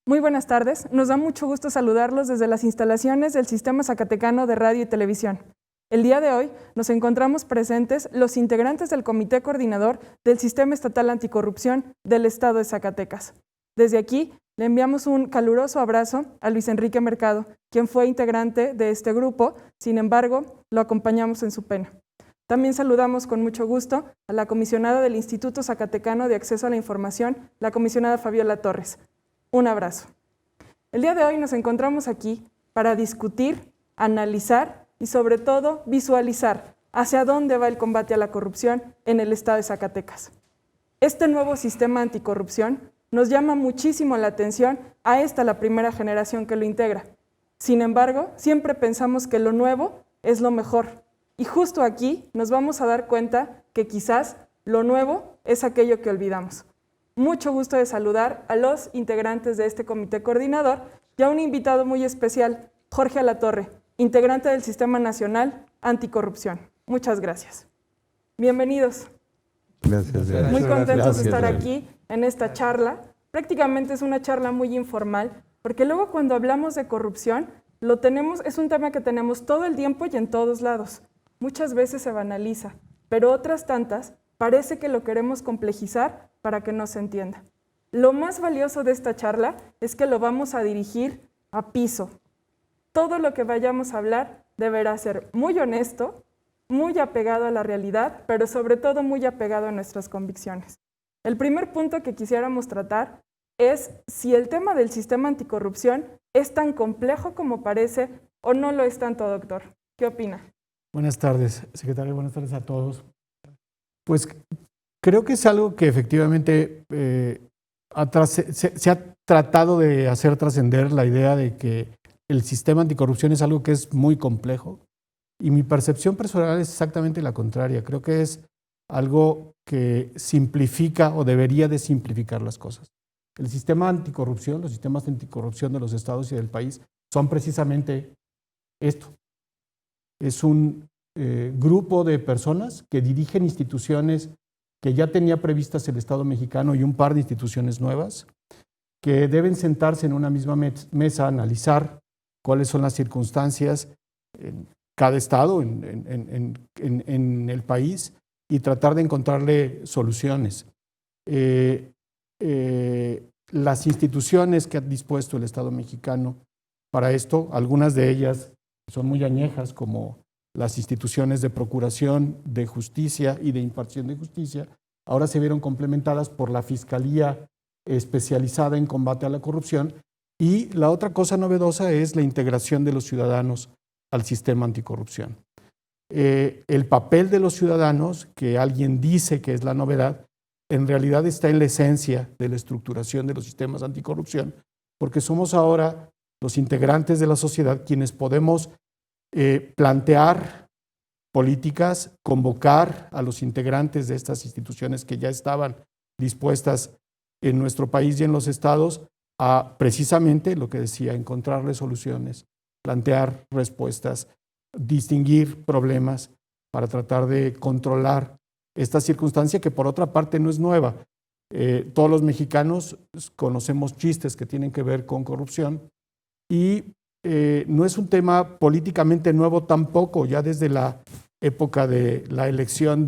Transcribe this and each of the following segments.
Muy buenas tardes. Nos da mucho gusto saludarlos desde las instalaciones del Sistema Zacatecano de Radio y Televisión. El día de hoy nos encontramos presentes los integrantes del Comité Coordinador del Sistema Estatal Anticorrupción del Estado de Zacatecas. Desde aquí le enviamos un caluroso abrazo a Luis Enrique Mercado, quien fue integrante de este grupo, sin embargo, lo acompañamos en su pena. También saludamos con mucho gusto a la comisionada del Instituto Zacatecano de Acceso a la Información, la comisionada Fabiola Torres. Un abrazo. El día de hoy nos encontramos aquí para discutir, analizar y sobre todo visualizar hacia dónde va el combate a la corrupción en el estado de Zacatecas. Este nuevo sistema anticorrupción nos llama muchísimo la atención a la primera generación que lo integra. Sin embargo, siempre pensamos que lo nuevo es lo mejor. Y justo aquí nos vamos a dar cuenta que quizás lo nuevo es aquello que olvidamos. Mucho gusto de saludar a los integrantes de este comité coordinador y a un invitado muy especial, Jorge Alatorre, integrante del Sistema Nacional Anticorrupción. Muchas gracias. Bienvenidos. Gracias. Muy contentos de estar aquí en esta charla. Prácticamente es una charla muy informal, porque luego cuando hablamos de corrupción, es un tema que tenemos todo el tiempo y en todos lados. Muchas veces se banaliza, pero otras tantas parece que lo queremos complejizar para que no se entienda. Lo más valioso de esta charla es que lo vamos a dirigir a piso. Todo lo que vayamos a hablar deberá ser muy honesto, muy apegado a la realidad, pero sobre todo muy apegado a nuestras convicciones. El primer punto que quisiéramos tratar es si el tema del sistema anticorrupción es tan complejo como parece o no lo es tanto, doctor. ¿Qué opina? Buenas tardes, secretario. Buenas tardes a todos. Pues creo que es algo que efectivamente se ha tratado de hacer trascender la idea de que el sistema anticorrupción es algo que es muy complejo y mi percepción personal es exactamente la contraria. Creo que es algo que simplifica o debería de simplificar las cosas. El sistema anticorrupción, los sistemas anticorrupción de los estados y del país son precisamente esto. Es un grupo de personas que dirigen instituciones que ya tenía previstas el Estado mexicano y un par de instituciones nuevas, que deben sentarse en una misma mesa, analizar cuáles son las circunstancias en cada estado, en el país, y tratar de encontrarle soluciones. Las instituciones que ha dispuesto el Estado mexicano para esto, algunas de ellas son muy añejas, como las instituciones de procuración de justicia y de impartición de justicia, ahora se vieron complementadas por la Fiscalía especializada en combate a la corrupción, y la otra cosa novedosa es la integración de los ciudadanos al sistema anticorrupción. El papel de los ciudadanos, que alguien dice que es la novedad, en realidad está en la esencia de la estructuración de los sistemas anticorrupción, porque somos ahora los integrantes de la sociedad quienes podemos plantear políticas, convocar a los integrantes de estas instituciones que ya estaban dispuestas en nuestro país y en los estados a precisamente lo que decía, encontrarle soluciones, plantear respuestas, distinguir problemas para tratar de controlar esta circunstancia que por otra parte no es nueva. Todos los mexicanos conocemos chistes que tienen que ver con corrupción y no es un tema políticamente nuevo tampoco. Ya desde la época de la elección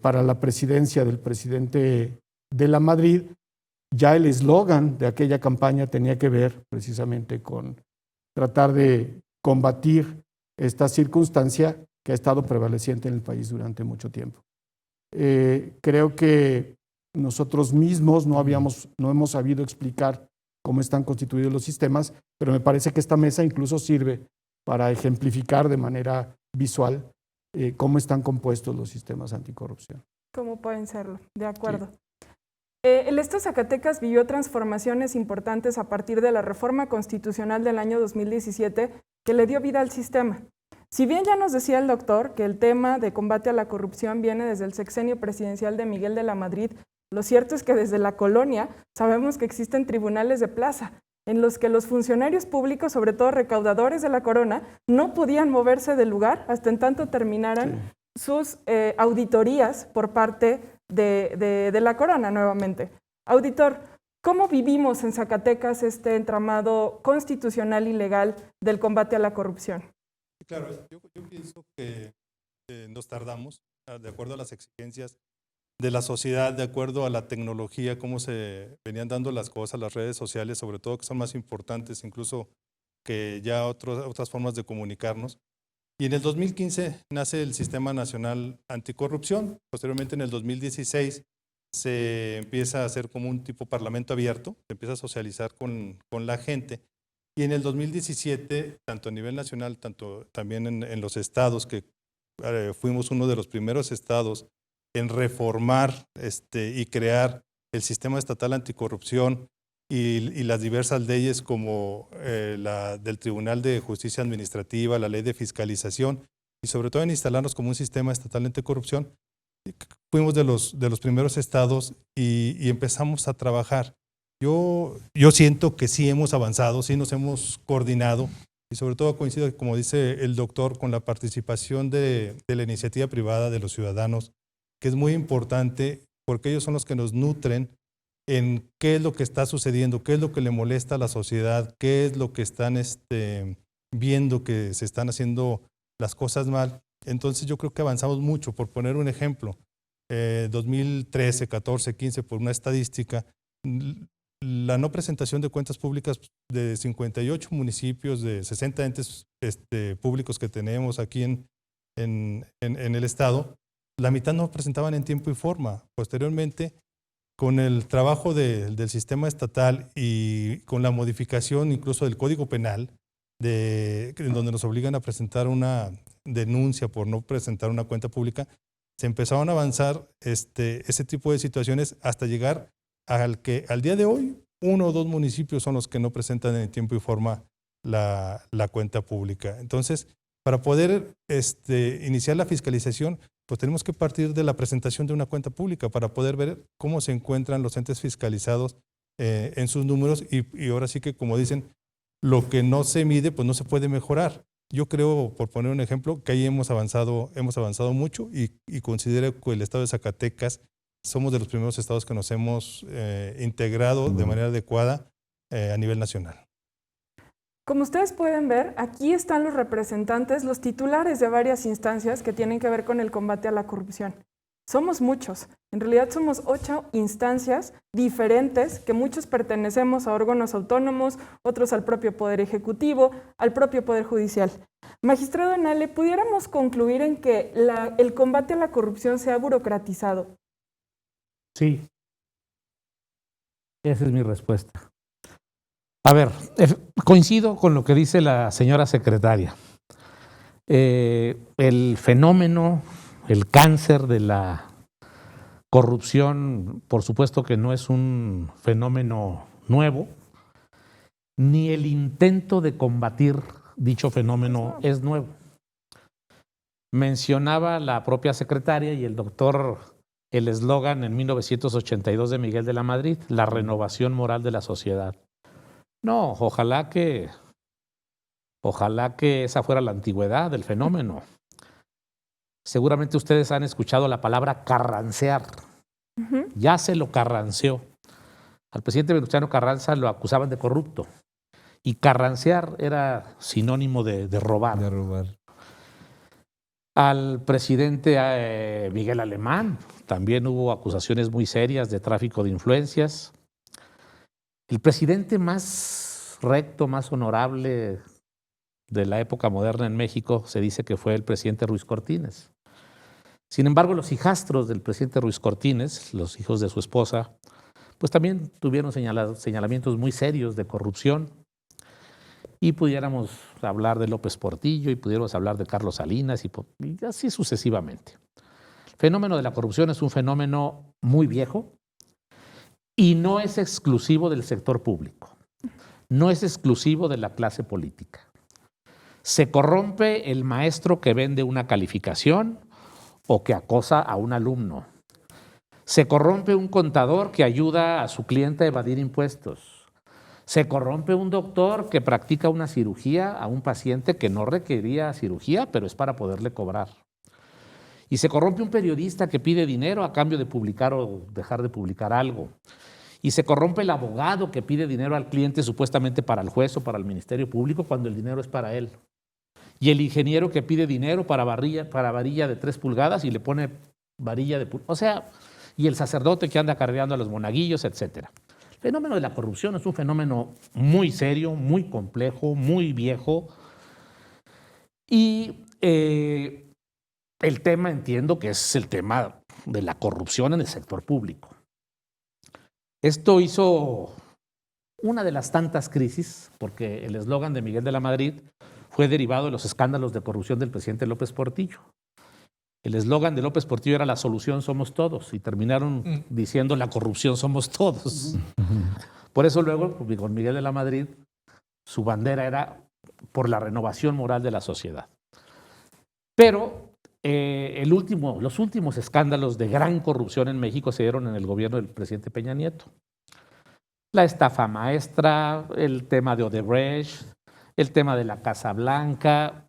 para la presidencia del presidente de la Madrid, ya el eslogan de aquella campaña tenía que ver precisamente con tratar de combatir esta circunstancia que ha estado prevaleciente en el país durante mucho tiempo. Creo que nosotros mismos no hemos sabido explicar cómo están constituidos los sistemas, pero me parece que esta mesa incluso sirve para ejemplificar de manera visual cómo están compuestos los sistemas anticorrupción. ¿Cómo pueden serlo? De acuerdo. Sí. El Estado de Zacatecas vivió transformaciones importantes a partir de la reforma constitucional del año 2017 que le dio vida al sistema. Si bien ya nos decía el doctor que el tema de combate a la corrupción viene desde el sexenio presidencial de Miguel de la Madrid, lo cierto es que desde la colonia sabemos que existen tribunales de plaza en los que los funcionarios públicos, sobre todo recaudadores de la corona, no podían moverse del lugar hasta en tanto terminaran sus auditorías por parte de la corona nuevamente. Auditor, ¿Cómo vivimos en Zacatecas este entramado constitucional y legal del combate a la corrupción? Claro, yo pienso que nos tardamos, de acuerdo a las exigencias de la sociedad, de acuerdo a la tecnología, cómo se venían dando las cosas, las redes sociales, sobre todo, que son más importantes incluso que ya otras formas de comunicarnos. Y en el 2015 nace el Sistema Nacional Anticorrupción. Posteriormente, en el 2016, se empieza a hacer como un tipo parlamento abierto, se empieza a socializar con la gente. Y en el 2017, tanto a nivel nacional, tanto también en los estados, que fuimos uno de los primeros estados en reformar y crear el sistema estatal anticorrupción y las diversas leyes como la del Tribunal de Justicia Administrativa, la ley de fiscalización y sobre todo en instalarnos como un sistema estatal anticorrupción. Fuimos de los primeros estados y empezamos a trabajar. Yo siento que sí hemos avanzado, sí nos hemos coordinado y sobre todo coincido, como dice el doctor, con la participación de la iniciativa privada de los ciudadanos, que es muy importante porque ellos son los que nos nutren en qué es lo que está sucediendo, qué es lo que le molesta a la sociedad, qué es lo que están viendo que se están haciendo las cosas mal. Entonces yo creo que avanzamos mucho. Por poner un ejemplo, 2013, 14, 15, por una estadística, la no presentación de cuentas públicas de 58 municipios, de 60 entes públicos que tenemos aquí en el estado, la mitad no presentaban en tiempo y forma. Posteriormente, con el trabajo del sistema estatal y con la modificación incluso del Código Penal, en donde nos obligan a presentar una denuncia por no presentar una cuenta pública, se empezaron a avanzar ese tipo de situaciones hasta llegar al día de hoy 1 o 2 municipios son los que no presentan en tiempo y forma la cuenta pública. Entonces, para poder iniciar la fiscalización, pues tenemos que partir de la presentación de una cuenta pública para poder ver cómo se encuentran los entes fiscalizados en sus números y ahora sí que, como dicen, lo que no se mide, pues no se puede mejorar. Yo creo, por poner un ejemplo, que ahí hemos avanzado mucho y considero que el estado de Zacatecas somos de los primeros estados que nos hemos integrado de manera adecuada a nivel nacional. Como ustedes pueden ver, aquí están los representantes, los titulares de varias instancias que tienen que ver con el combate a la corrupción. Somos muchos, en realidad somos 8 instancias diferentes que muchos pertenecemos a órganos autónomos, otros al propio Poder Ejecutivo, al propio Poder Judicial. Magistrado Nale, ¿pudiéramos concluir en que el combate a la corrupción se ha burocratizado? Sí, esa es mi respuesta. A ver, coincido con lo que dice la señora secretaria. El fenómeno, el cáncer de la corrupción, por supuesto que no es un fenómeno nuevo, ni el intento de combatir dicho fenómeno es nuevo. Mencionaba la propia secretaria y el doctor el eslogan en 1982 de Miguel de la Madrid, la renovación moral de la sociedad. No, ojalá que esa fuera la antigüedad del fenómeno. Seguramente ustedes han escuchado la palabra carrancear. Ya se lo carranceó. Al presidente Venustiano Carranza lo acusaban de corrupto. Y carrancear era sinónimo de robar. De robar. Al presidente Miguel Alemán también hubo acusaciones muy serias de tráfico de influencias. El presidente más recto, más honorable de la época moderna en México se dice que fue el presidente Ruiz Cortines. Sin embargo, los hijastros del presidente Ruiz Cortines, los hijos de su esposa, pues también tuvieron señalamientos muy serios de corrupción. Y pudiéramos hablar de López Portillo y pudiéramos hablar de Carlos Salinas y así sucesivamente. El fenómeno de la corrupción es un fenómeno muy viejo y no es exclusivo del sector público, no es exclusivo de la clase política. Se corrompe el maestro que vende una calificación o que acosa a un alumno. Se corrompe un contador que ayuda a su cliente a evadir impuestos. Se corrompe un doctor que practica una cirugía a un paciente que no requería cirugía, pero es para poderle cobrar. Y se corrompe un periodista que pide dinero a cambio de publicar o dejar de publicar algo. y se corrompe el abogado que pide dinero al cliente supuestamente para el juez o para el Ministerio Público cuando el dinero es para él. Y el ingeniero que pide dinero para varilla de 3 pulgadas y le pone varilla de... O sea, y el sacerdote que anda cargando a los monaguillos, etc. El fenómeno de la corrupción es un fenómeno muy serio, muy complejo, muy viejo. Y el tema, entiendo que es el tema de la corrupción en el sector público. Esto hizo una de las tantas crisis, porque el eslogan de Miguel de la Madrid fue derivado de los escándalos de corrupción del presidente López Portillo. El eslogan de López Portillo era la solución somos todos, y terminaron diciendo la corrupción somos todos. Por eso luego, con Miguel de la Madrid, su bandera era por la renovación moral de la sociedad. Pero los últimos escándalos de gran corrupción en México se dieron en el gobierno del presidente Peña Nieto. La estafa maestra, el tema de Odebrecht, el tema de la Casa Blanca,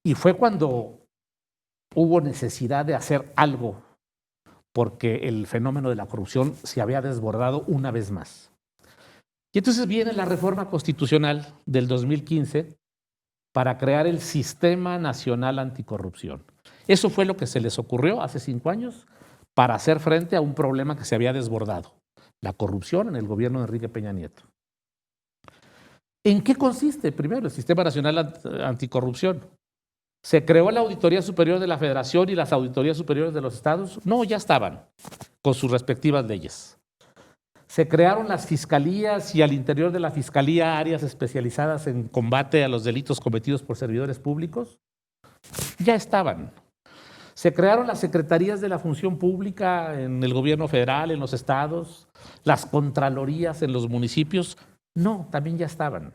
y fue cuando hubo necesidad de hacer algo porque el fenómeno de la corrupción se había desbordado una vez más. Y entonces viene la reforma constitucional del 2015 para crear el Sistema Nacional Anticorrupción. Eso fue lo que se les ocurrió hace 5 años para hacer frente a un problema que se había desbordado, la corrupción en el gobierno de Enrique Peña Nieto. ¿En qué consiste primero el Sistema Nacional Anticorrupción? ¿Se creó la Auditoría Superior de la Federación y las Auditorías Superiores de los Estados? No, ya estaban con sus respectivas leyes. ¿Se crearon las fiscalías y al interior de la fiscalía áreas especializadas en combate a los delitos cometidos por servidores públicos? Ya estaban. ¿Se crearon las secretarías de la función pública en el gobierno federal, en los estados? ¿Las contralorías en los municipios? No, también ya estaban.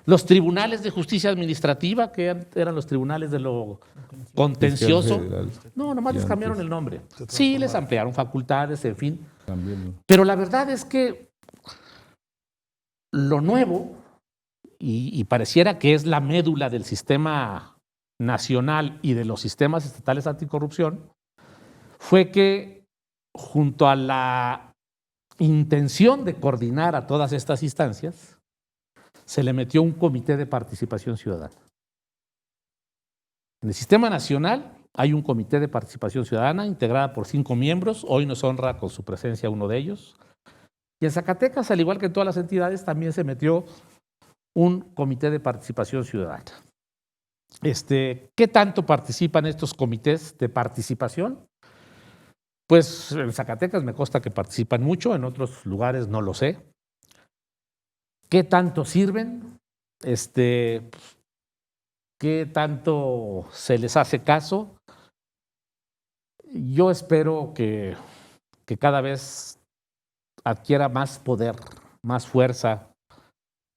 ¿Los tribunales de justicia administrativa, que eran los tribunales de lo contencioso? No, nomás les cambiaron el nombre. Sí, les ampliaron facultades, en fin. Pero la verdad es que lo nuevo, y pareciera que es la médula del sistema nacional y de los sistemas estatales anticorrupción, fue que junto a la intención de coordinar a todas estas instancias, se le metió un comité de participación ciudadana. En el sistema nacional hay un comité de participación ciudadana integrada por 5 miembros, hoy nos honra con su presencia uno de ellos. Y en Zacatecas, al igual que en todas las entidades, también se metió un comité de participación ciudadana. ¿Qué tanto participan estos comités de participación? Pues en Zacatecas me consta que participan mucho, en otros lugares no lo sé. ¿Qué tanto sirven? ¿Qué tanto se les hace caso? Yo espero que cada vez adquiera más poder, más fuerza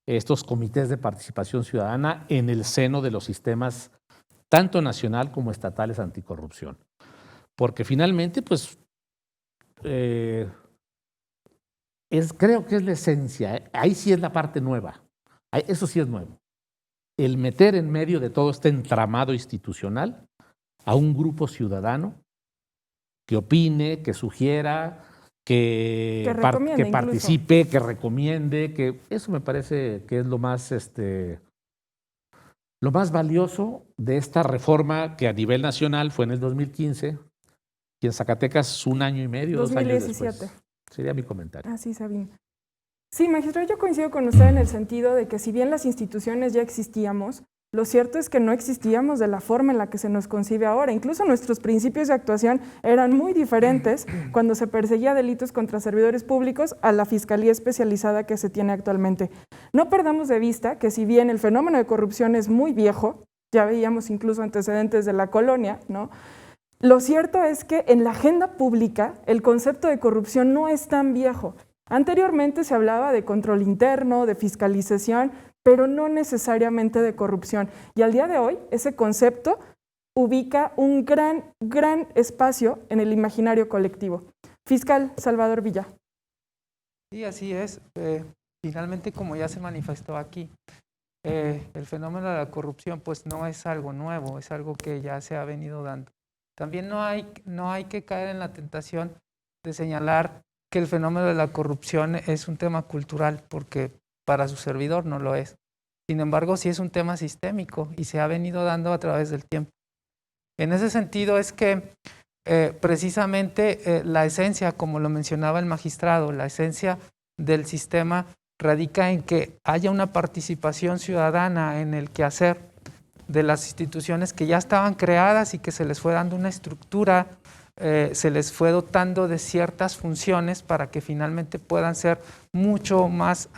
estos comités de participación ciudadana en el seno de los sistemas tanto nacional como estatales anticorrupción. Porque finalmente, pues, creo que es la esencia. Ahí sí es la parte nueva. Eso sí es nuevo. El meter en medio de todo este entramado institucional a un grupo ciudadano que opine, que sugiera, que participe, que recomiende, que eso me parece que es lo más valioso de esta reforma que a nivel nacional fue en el 2015 y en Zacatecas 1 año y medio, 2017. 2 años después. Sería mi comentario. Así, Sabine. Sí, magistrado, yo coincido con usted en el sentido de que si bien las instituciones ya existíamos, lo cierto es que no existíamos de la forma en la que se nos concibe ahora. Incluso nuestros principios de actuación eran muy diferentes cuando se perseguía delitos contra servidores públicos a la fiscalía especializada que se tiene actualmente. No perdamos de vista que si bien el fenómeno de corrupción es muy viejo, ya veíamos incluso antecedentes de la colonia, ¿no? Lo cierto es que en la agenda pública el concepto de corrupción no es tan viejo. Anteriormente se hablaba de control interno, de fiscalización, pero no necesariamente de corrupción. Y al día de hoy, ese concepto ubica un gran espacio en el imaginario colectivo. Fiscal Salvador Villa. Sí, así es. Finalmente, como ya se manifestó aquí, el fenómeno de la corrupción pues no es algo nuevo, es algo que ya se ha venido dando. También no hay que caer en la tentación de señalar que el fenómeno de la corrupción es un tema cultural, porque para su servidor no lo es. Sin embargo, sí es un tema sistémico y se ha venido dando a través del tiempo. En ese sentido es que precisamente la esencia, como lo mencionaba el magistrado, la esencia del sistema radica en que haya una participación ciudadana en el quehacer de las instituciones que ya estaban creadas y que se les fue dando una estructura, se les fue dotando de ciertas funciones para que finalmente puedan ser mucho más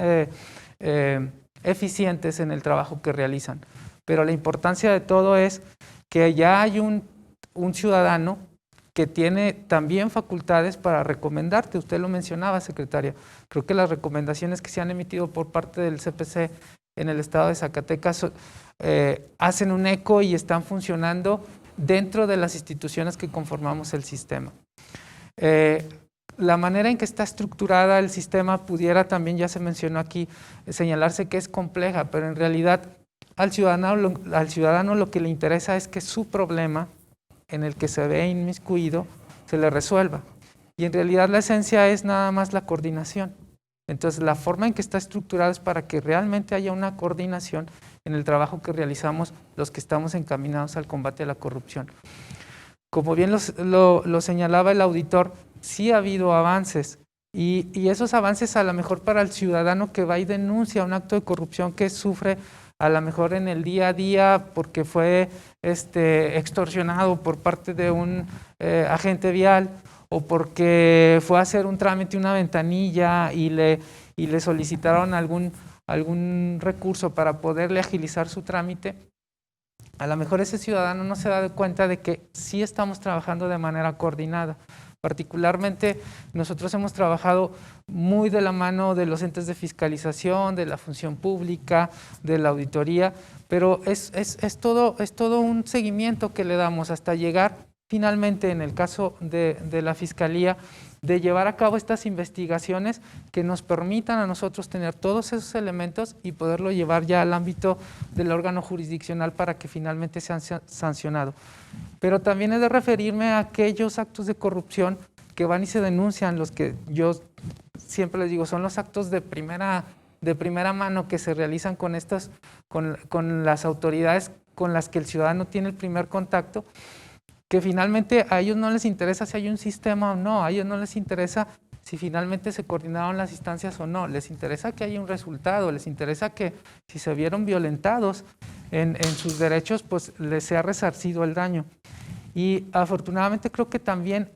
eficientes en el trabajo que realizan. Pero la importancia de todo es que ya hay un ciudadano que tiene también facultades para recomendarte. Usted lo mencionaba, secretaria. Creo que las recomendaciones que se han emitido por parte del CPC en el estado de Zacatecas hacen un eco y están funcionando dentro de las instituciones que conformamos el sistema. La manera en que está estructurada el sistema pudiera también, ya se mencionó aquí, señalarse que es compleja, pero en realidad al ciudadano lo que le interesa es que su problema en el que se ve inmiscuido se le resuelva. Y en realidad la esencia es nada más la coordinación. Entonces la forma en que está estructurado es para que realmente haya una coordinación en el trabajo que realizamos los que estamos encaminados al combate a la corrupción. Como bien lo señalaba el auditor, sí ha habido avances y esos avances a lo mejor para el ciudadano que va y denuncia un acto de corrupción que sufre a lo mejor en el día a día porque fue extorsionado por parte de un agente vial o porque fue a hacer un trámite, una ventanilla y le solicitaron algún recurso para poderle agilizar su trámite. A lo mejor ese ciudadano no se da cuenta de que sí estamos trabajando de manera coordinada. Particularmente nosotros hemos trabajado muy de la mano de los entes de fiscalización, de la función pública, de la auditoría, pero es todo un seguimiento que le damos hasta llegar finalmente en el caso de la Fiscalía de llevar a cabo estas investigaciones que nos permitan a nosotros tener todos esos elementos y poderlo llevar ya al ámbito del órgano jurisdiccional para que finalmente sean sancionados. Pero también he de referirme a aquellos actos de corrupción que van y se denuncian, los que yo siempre les digo, son los actos de primera mano que se realizan con las autoridades con las que el ciudadano tiene el primer contacto, que finalmente a ellos no les interesa si hay un sistema o no, a ellos no les interesa si finalmente se coordinaron las instancias o no, les interesa que haya un resultado, les interesa que si se vieron violentados en sus derechos, pues les sea resarcido el daño. Y afortunadamente creo que también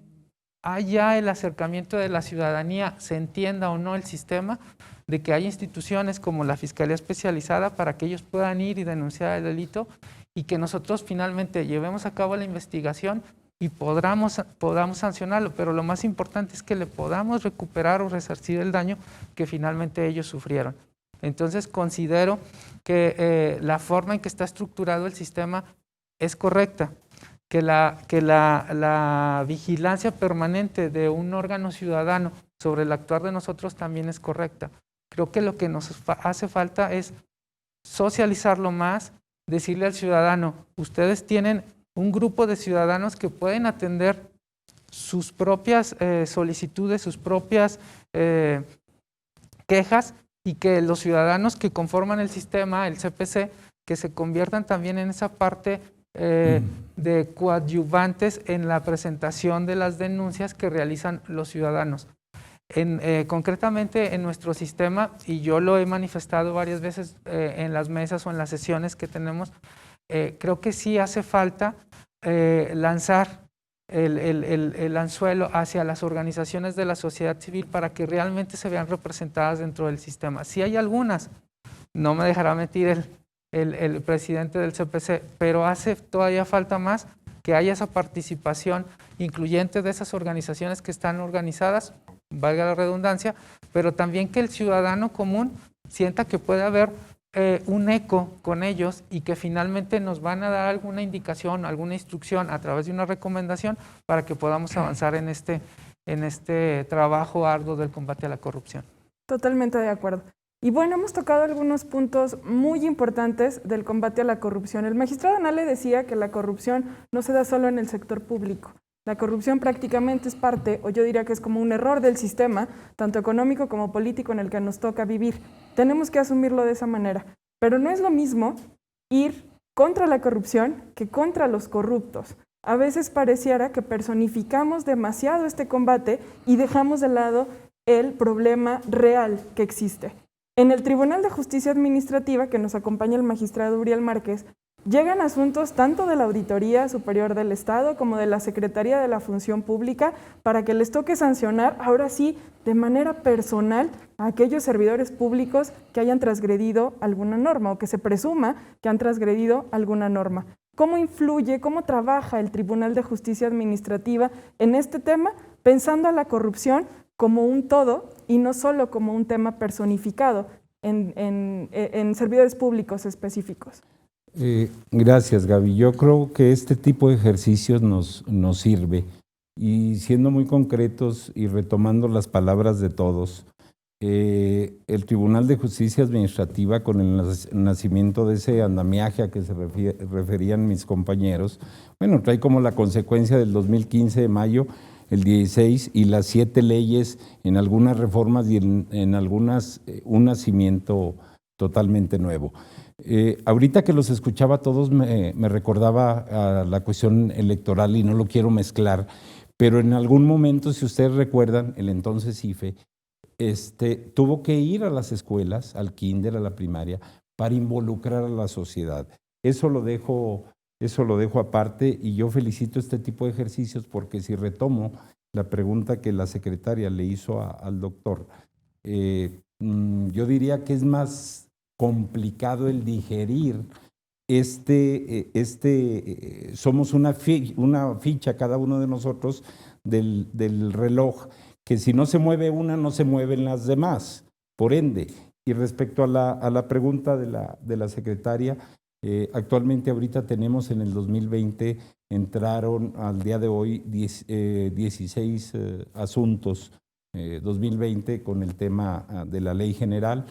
haya el acercamiento de la ciudadanía, se entienda o no el sistema, de que hay instituciones como la Fiscalía Especializada para que ellos puedan ir y denunciar el delito y que nosotros finalmente llevemos a cabo la investigación y podamos sancionarlo, pero lo más importante es que le podamos recuperar o resarcir el daño que finalmente ellos sufrieron. Entonces considero que la forma en que está estructurado el sistema es correcta, que la vigilancia permanente de un órgano ciudadano sobre el actuar de nosotros también es correcta. Creo que lo que nos hace falta es socializarlo más, decirle al ciudadano, ustedes tienen un grupo de ciudadanos que pueden atender sus propias solicitudes, sus propias quejas y que los ciudadanos que conforman el sistema, el CPC, que se conviertan también en esa parte de coadyuvantes en la presentación de las denuncias que realizan los ciudadanos. Concretamente en nuestro sistema, y yo lo he manifestado varias veces en las mesas o en las sesiones que tenemos, creo que sí hace falta lanzar el anzuelo hacia las organizaciones de la sociedad civil para que realmente se vean representadas dentro del sistema. Sí hay algunas, no me dejará mentir el presidente del CPC, pero hace todavía falta más que haya esa participación incluyente de esas organizaciones que están organizadas, valga la redundancia, pero también que el ciudadano común sienta que puede haber un eco con ellos y que finalmente nos van a dar alguna indicación, alguna instrucción a través de una recomendación para que podamos avanzar en este trabajo arduo del combate a la corrupción. Totalmente de acuerdo. Y bueno, hemos tocado algunos puntos muy importantes del combate a la corrupción. El magistrado Nale decía que la corrupción no se da solo en el sector público. La corrupción prácticamente es parte, o yo diría que es como un error del sistema, tanto económico como político en el que nos toca vivir. Tenemos que asumirlo de esa manera. Pero no es lo mismo ir contra la corrupción que contra los corruptos. A veces pareciera que personificamos demasiado este combate y dejamos de lado el problema real que existe. En el Tribunal de Justicia Administrativa, que nos acompaña el magistrado Uriel Márquez, llegan asuntos tanto de la Auditoría Superior del Estado como de la Secretaría de la Función Pública para que les toque sancionar, ahora sí, de manera personal a aquellos servidores públicos que hayan transgredido alguna norma o que se presuma que han transgredido alguna norma. ¿Cómo influye, cómo trabaja el Tribunal de Justicia Administrativa en este tema, pensando a la corrupción como un todo y no solo como un tema personificado en servidores públicos específicos? Gracias, Gaby. Yo creo que este tipo de ejercicios nos sirve, y siendo muy concretos y retomando las palabras de todos, el Tribunal de Justicia Administrativa, con el nacimiento de ese andamiaje a que se referían mis compañeros, bueno, trae como la consecuencia del 2015 de mayo, el 16, y las 7 leyes, en algunas reformas y en algunas un nacimiento totalmente nuevo. Ahorita que los escuchaba a todos me recordaba a la cuestión electoral y no lo quiero mezclar, pero en algún momento, si ustedes recuerdan, el entonces IFE tuvo que ir a las escuelas, al kinder, a la primaria, para involucrar a la sociedad. Eso lo dejo aparte, y yo felicito este tipo de ejercicios porque, si retomo la pregunta que la secretaria le hizo al doctor, yo diría que es más complicado el digerir somos una ficha cada uno de nosotros del reloj, que si no se mueve una, no se mueven las demás, por ende. Y respecto a la pregunta de la secretaria, actualmente ahorita tenemos en el 2020, entraron al día de hoy 16 asuntos 2020 con el tema de la ley general.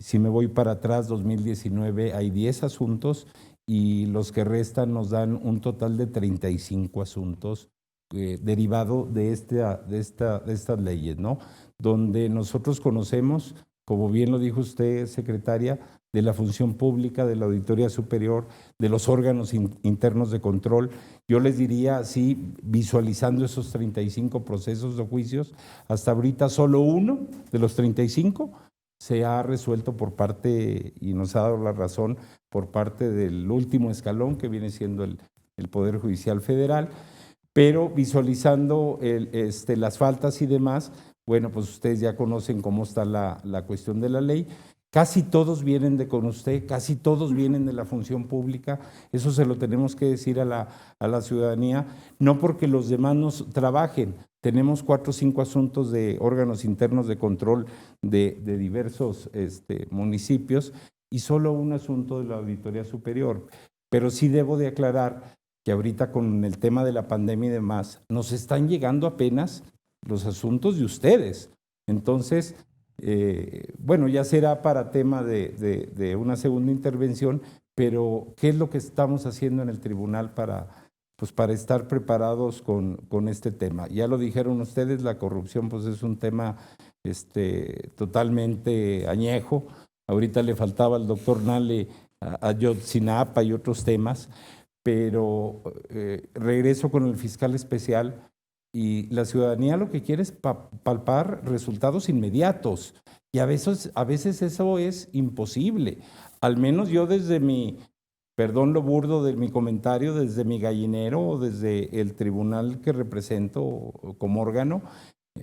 Si me voy para atrás, 2019 hay 10 asuntos, y los que restan nos dan un total de 35 asuntos derivado de estas leyes, ¿no? Donde nosotros conocemos, como bien lo dijo usted, secretaria, de la función pública, de la Auditoría Superior, de los órganos internos de control. Yo les diría así, visualizando esos 35 procesos o juicios, hasta ahorita solo uno de los 35 se ha resuelto por parte, y nos ha dado la razón, por parte del último escalón, que viene siendo el Poder Judicial Federal, pero visualizando las faltas y demás, bueno, pues ustedes ya conocen cómo está la cuestión de la ley. Casi todos vienen con usted, casi todos vienen de la función pública, eso se lo tenemos que decir a la ciudadanía, no porque los demás no trabajen. Tenemos 4 o 5 asuntos de órganos internos de control de diversos municipios, y solo un asunto de la Auditoría Superior. Pero sí debo de aclarar que ahorita, con el tema de la pandemia y demás, nos están llegando apenas los asuntos de ustedes. Entonces, bueno, ya será para tema de una segunda intervención, pero ¿qué es lo que estamos haciendo en el tribunal para estar preparados con este tema? Ya lo dijeron ustedes, la corrupción pues es un tema totalmente añejo. Ahorita le faltaba al doctor Nale a Ayotzinapa y otros temas, pero regreso con el fiscal especial, y la ciudadanía lo que quiere es palpar resultados inmediatos, y a veces eso es imposible. Al menos yo, desde perdón lo burdo de mi comentario, desde mi gallinero o desde el tribunal que represento como órgano,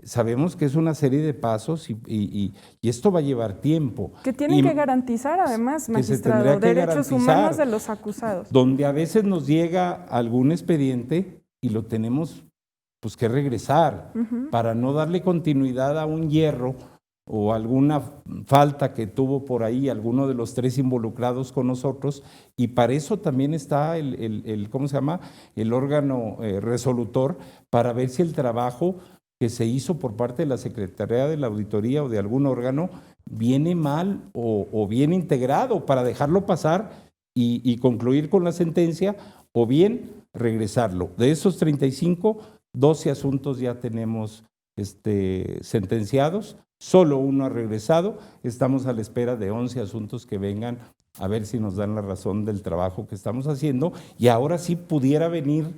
sabemos que es una serie de pasos, y esto va a llevar tiempo. Que tienen que garantizar, además, magistrado, derechos humanos de los acusados. Donde a veces nos llega algún expediente y lo tenemos pues que regresar para no darle continuidad a un hierro o alguna falta que tuvo por ahí alguno de los 3 involucrados con nosotros, y para eso también está ¿cómo se llama? El órgano resolutor, para ver si el trabajo que se hizo por parte de la Secretaría de la Auditoría o de algún órgano viene mal o bien integrado, para dejarlo pasar y concluir con la sentencia, o bien regresarlo. De esos 35, 12 asuntos ya tenemos sentenciados, solo uno ha regresado, estamos a la espera de 11 asuntos que vengan a ver si nos dan la razón del trabajo que estamos haciendo, y ahora sí pudiera venir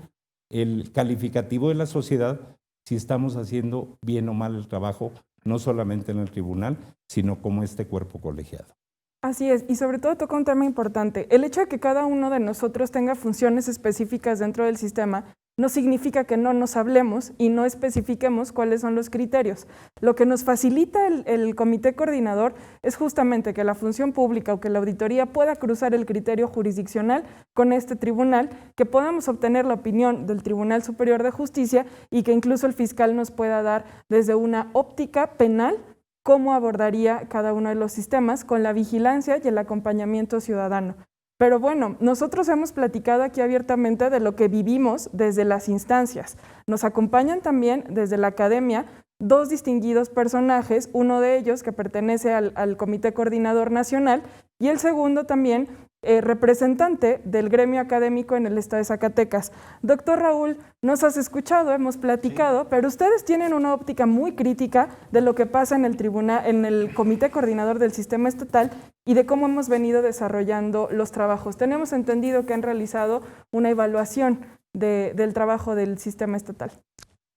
el calificativo de la sociedad si estamos haciendo bien o mal el trabajo, no solamente en el tribunal, sino como este cuerpo colegiado. Así es, y sobre todo toca un tema importante. El hecho de que cada uno de nosotros tenga funciones específicas dentro del sistema no significa que no nos hablemos y no especifiquemos cuáles son los criterios. Lo que nos facilita el comité coordinador es justamente que la función pública o que la auditoría pueda cruzar el criterio jurisdiccional con este tribunal, que podamos obtener la opinión del Tribunal Superior de Justicia y que incluso el fiscal nos pueda dar desde una óptica penal cómo abordaría cada uno de los sistemas con la vigilancia y el acompañamiento ciudadano. Pero bueno, nosotros hemos platicado aquí abiertamente de lo que vivimos desde las instancias. Nos acompañan también desde la academia dos distinguidos personajes, uno de ellos que pertenece al Comité Coordinador Nacional y el segundo también representante del gremio académico en el estado de Zacatecas. Doctor Raúl, nos has escuchado, hemos platicado, sí, pero ustedes tienen una óptica muy crítica de lo que pasa en el tribunal, en el Comité Coordinador del Sistema Estatal y de cómo hemos venido desarrollando los trabajos. Tenemos entendido que han realizado una evaluación del trabajo del sistema estatal.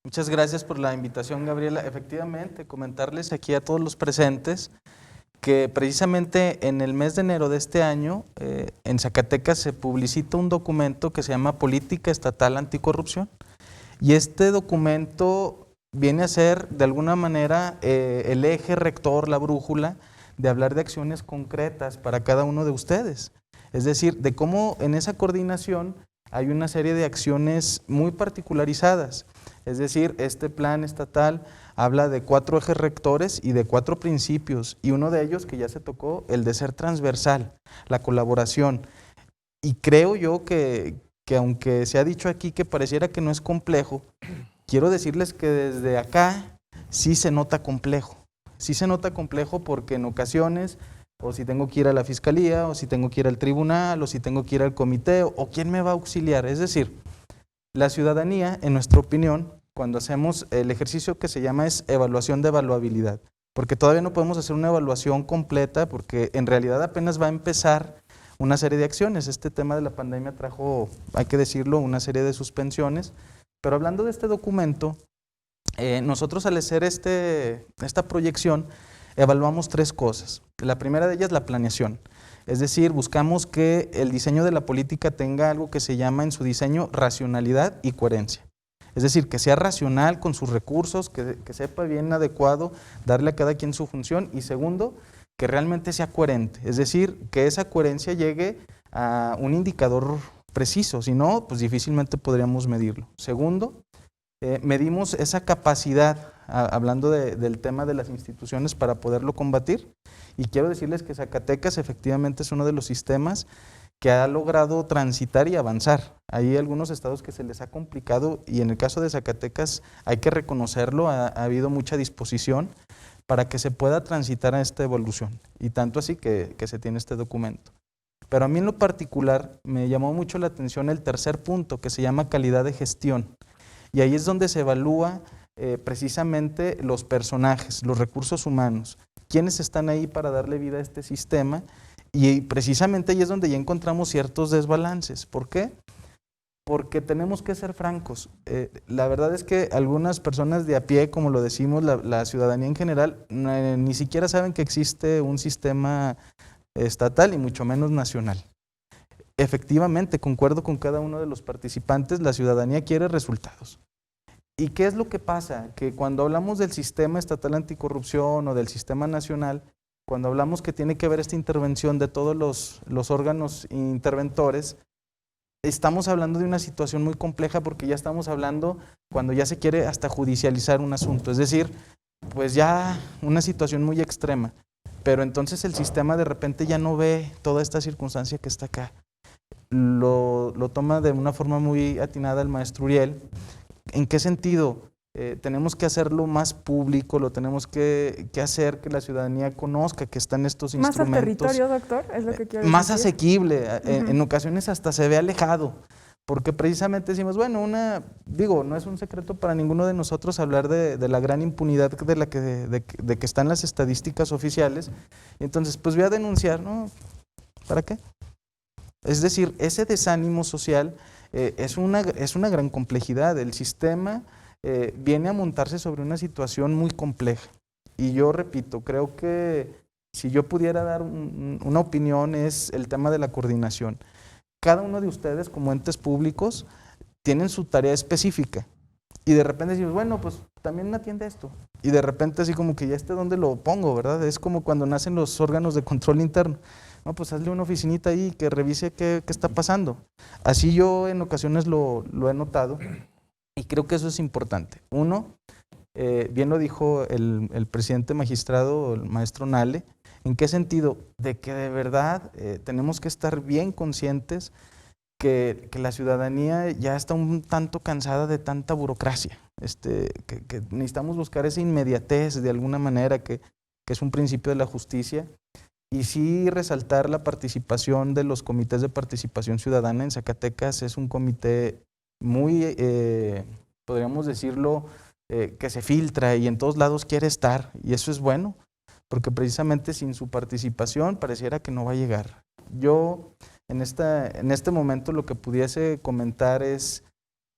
Muchas gracias por la invitación, Gabriela. Efectivamente, comentarles aquí a todos los presentes que precisamente en el mes de enero de este año en Zacatecas se publicita un documento que se llama Política Estatal Anticorrupción, y este documento viene a ser de alguna manera el eje rector, la brújula de hablar de acciones concretas para cada uno de ustedes, es decir, de cómo en esa coordinación hay una serie de acciones muy particularizadas. Es decir, este plan estatal habla de 4 ejes rectores y de 4 principios, y uno de ellos que ya se tocó, el de ser transversal, la colaboración. Y creo yo que aunque se ha dicho aquí que pareciera que no es complejo, quiero decirles que desde acá sí se nota complejo. Sí se nota complejo porque en ocasiones, o si tengo que ir a la fiscalía, o si tengo que ir al tribunal, o si tengo que ir al comité, o quién me va a auxiliar. Es decir, la ciudadanía, en nuestra opinión, cuando hacemos el ejercicio que se llama es evaluación de evaluabilidad, porque todavía no podemos hacer una evaluación completa porque en realidad apenas va a empezar una serie de acciones. Este tema de la pandemia trajo, hay que decirlo, una serie de suspensiones, pero hablando de este documento, nosotros al hacer esta proyección evaluamos 3 cosas. La primera de ellas es la planeación, es decir, buscamos que el diseño de la política tenga algo que se llama en su diseño racionalidad y coherencia. Es decir, que sea racional con sus recursos, que sepa bien adecuado darle a cada quien su función, y segundo, que realmente sea coherente, es decir, que esa coherencia llegue a un indicador preciso, si no, pues difícilmente podríamos medirlo. Segundo, medimos esa capacidad, hablando del tema de las instituciones para poderlo combatir, y quiero decirles que Zacatecas efectivamente es uno de los sistemas que ha logrado transitar y avanzar. Hay algunos estados que se les ha complicado y en el caso de Zacatecas hay que reconocerlo, ha habido mucha disposición para que se pueda transitar a esta evolución, y tanto así que se tiene este documento. Pero a mí en lo particular me llamó mucho la atención el tercer punto, que se llama calidad de gestión, y ahí es donde se evalúa precisamente los personajes, los recursos humanos, quiénes están ahí para darle vida a este sistema. Y precisamente ahí es donde ya encontramos ciertos desbalances. ¿Por qué? Porque tenemos que ser francos. La verdad es que algunas personas de a pie, como lo decimos, la ciudadanía en general, ni siquiera saben que existe un sistema estatal y mucho menos nacional. Efectivamente, concuerdo con cada uno de los participantes, la ciudadanía quiere resultados. ¿Y qué es lo que pasa? Que cuando hablamos del sistema estatal anticorrupción o del sistema nacional, cuando hablamos que tiene que haber esta intervención de todos los órganos interventores, estamos hablando de una situación muy compleja porque ya estamos hablando cuando ya se quiere hasta judicializar un asunto, es decir, pues ya una situación muy extrema, pero entonces el sistema de repente ya no ve toda esta circunstancia que está acá. Lo toma de una forma muy atinada el maestro Uriel. ¿En qué sentido? Tenemos que hacerlo más público, lo tenemos que hacer que la ciudadanía conozca que están estos instrumentos. Más al territorio, doctor, es lo que quiero decir. Más asequible, en ocasiones hasta se ve alejado, porque precisamente decimos, bueno, no es un secreto para ninguno de nosotros hablar de la gran impunidad de que están las estadísticas oficiales, y entonces pues voy a denunciar, ¿no? ¿Para qué? Es decir, ese desánimo social es una gran complejidad. El sistema viene a montarse sobre una situación muy compleja. Y yo repito, creo que si yo pudiera dar una opinión es el tema de la coordinación. Cada uno de ustedes como entes públicos tienen su tarea específica. Y de repente decimos, bueno, pues también atiende esto. Y de repente así como que ya ¿dónde lo pongo, verdad? Es como cuando nacen los órganos de control interno. No, pues hazle una oficinita ahí que revise qué está pasando. Así yo en ocasiones lo he notado y creo que eso es importante. Uno, bien lo dijo el presidente magistrado, el maestro Nale, ¿en qué sentido? De que de verdad tenemos que estar bien conscientes que la ciudadanía ya está un tanto cansada de tanta burocracia, que necesitamos buscar esa inmediatez de alguna manera que es un principio de la justicia. Y sí resaltar la participación de los comités de participación ciudadana. En Zacatecas es un comité muy, podríamos decirlo, que se filtra y en todos lados quiere estar, y eso es bueno, porque precisamente sin su participación pareciera que no va a llegar. Yo en este momento lo que pudiese comentar es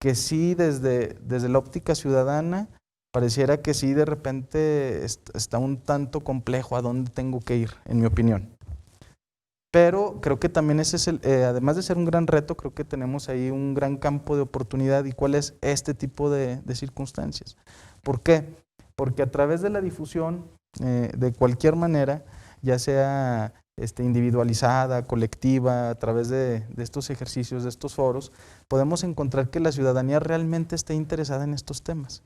que sí, desde la óptica ciudadana, pareciera que sí de repente está un tanto complejo a dónde tengo que ir, en mi opinión. Pero creo que también ese es además de ser un gran reto, creo que tenemos ahí un gran campo de oportunidad. ¿Y cuál es este tipo de circunstancias? ¿Por qué? Porque a través de la difusión, de cualquier manera, ya sea individualizada, colectiva, a través de estos ejercicios, de estos foros, podemos encontrar que la ciudadanía realmente está interesada en estos temas.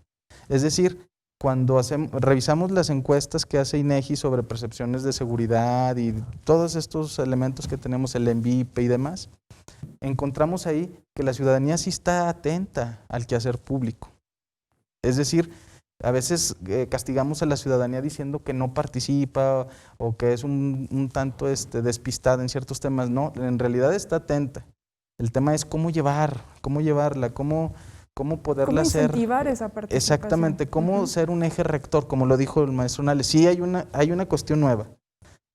Es decir, cuando revisamos las encuestas que hace INEGI sobre percepciones de seguridad y todos estos elementos que tenemos, el ENVIPE y demás, encontramos ahí que la ciudadanía sí está atenta al quehacer público. Es decir, a veces castigamos a la ciudadanía diciendo que no participa o que es un tanto despistada en ciertos temas. No, en realidad está atenta. El tema es cómo llevarla, cómo poderla hacer. ¿Cómo incentivar esa participación? Exactamente, cómo ser un eje rector, como lo dijo el maestro Nale. Sí, hay una cuestión nueva,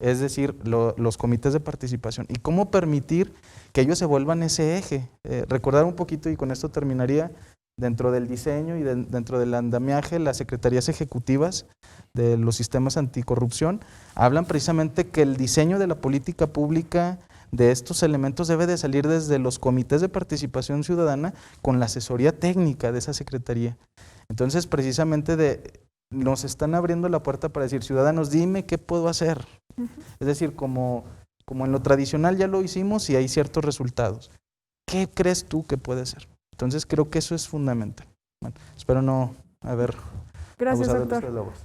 es decir, los comités de participación, y cómo permitir que ellos se vuelvan ese eje. Recordar un poquito, y con esto terminaría, dentro del diseño y dentro del andamiaje, las secretarías ejecutivas de los sistemas anticorrupción hablan precisamente que el diseño de la política pública de estos elementos debe de salir desde los comités de participación ciudadana con la asesoría técnica de esa secretaría. Entonces, precisamente nos están abriendo la puerta para decir, ciudadanos, dime qué puedo hacer. Es decir, como en lo tradicional ya lo hicimos y hay ciertos resultados. ¿Qué crees tú que puede ser? Entonces, creo que eso es fundamental. Bueno, espero no haber Gracias, abusado de doctor. los logros.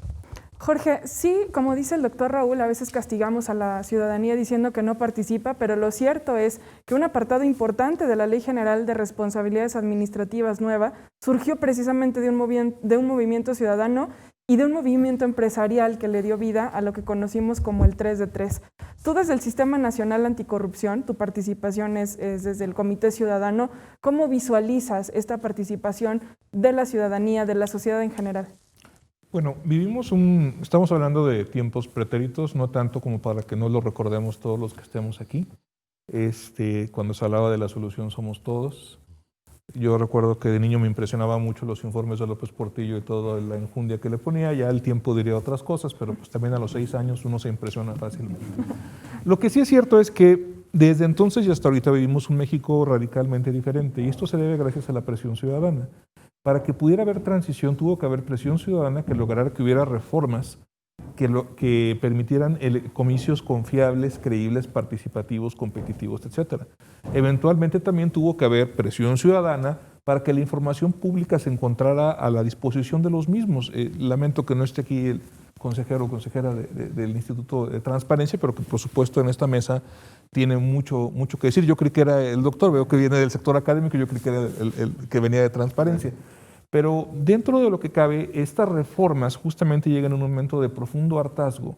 Jorge, sí, como dice el doctor Raúl, a veces castigamos a la ciudadanía diciendo que no participa, pero lo cierto es que un apartado importante de la Ley General de Responsabilidades Administrativas nueva surgió precisamente de un movimiento ciudadano y de un movimiento empresarial que le dio vida a lo que conocimos como el 3 de 3. Tú desde el Sistema Nacional Anticorrupción, tu participación es desde el Comité Ciudadano, ¿cómo visualizas esta participación de la ciudadanía, de la sociedad en general? Bueno, estamos hablando de tiempos pretéritos, no tanto como para que no lo recordemos todos los que estemos aquí. Cuando se hablaba de la solución somos todos. Yo recuerdo que de niño me impresionaba mucho los informes de López Portillo y toda la enjundia que le ponía. Ya el tiempo diría otras cosas, pero pues también a los 6 años uno se impresiona fácilmente. Lo que sí es cierto es que desde entonces y hasta ahorita vivimos un México radicalmente diferente, y esto se debe gracias a la presión ciudadana. Para que pudiera haber transición tuvo que haber presión ciudadana que lograra que hubiera reformas que permitieran comicios confiables, creíbles, participativos, competitivos, etc. Eventualmente también tuvo que haber presión ciudadana para que la información pública se encontrara a la disposición de los mismos. Lamento que no esté aquí el consejero o consejera del Instituto de Transparencia, pero que por supuesto en esta mesa tiene mucho que decir. Yo creí que era el doctor, veo que viene del sector académico, yo creí que era el que venía de Transparencia. Pero dentro de lo que cabe, estas reformas justamente llegan en un momento de profundo hartazgo,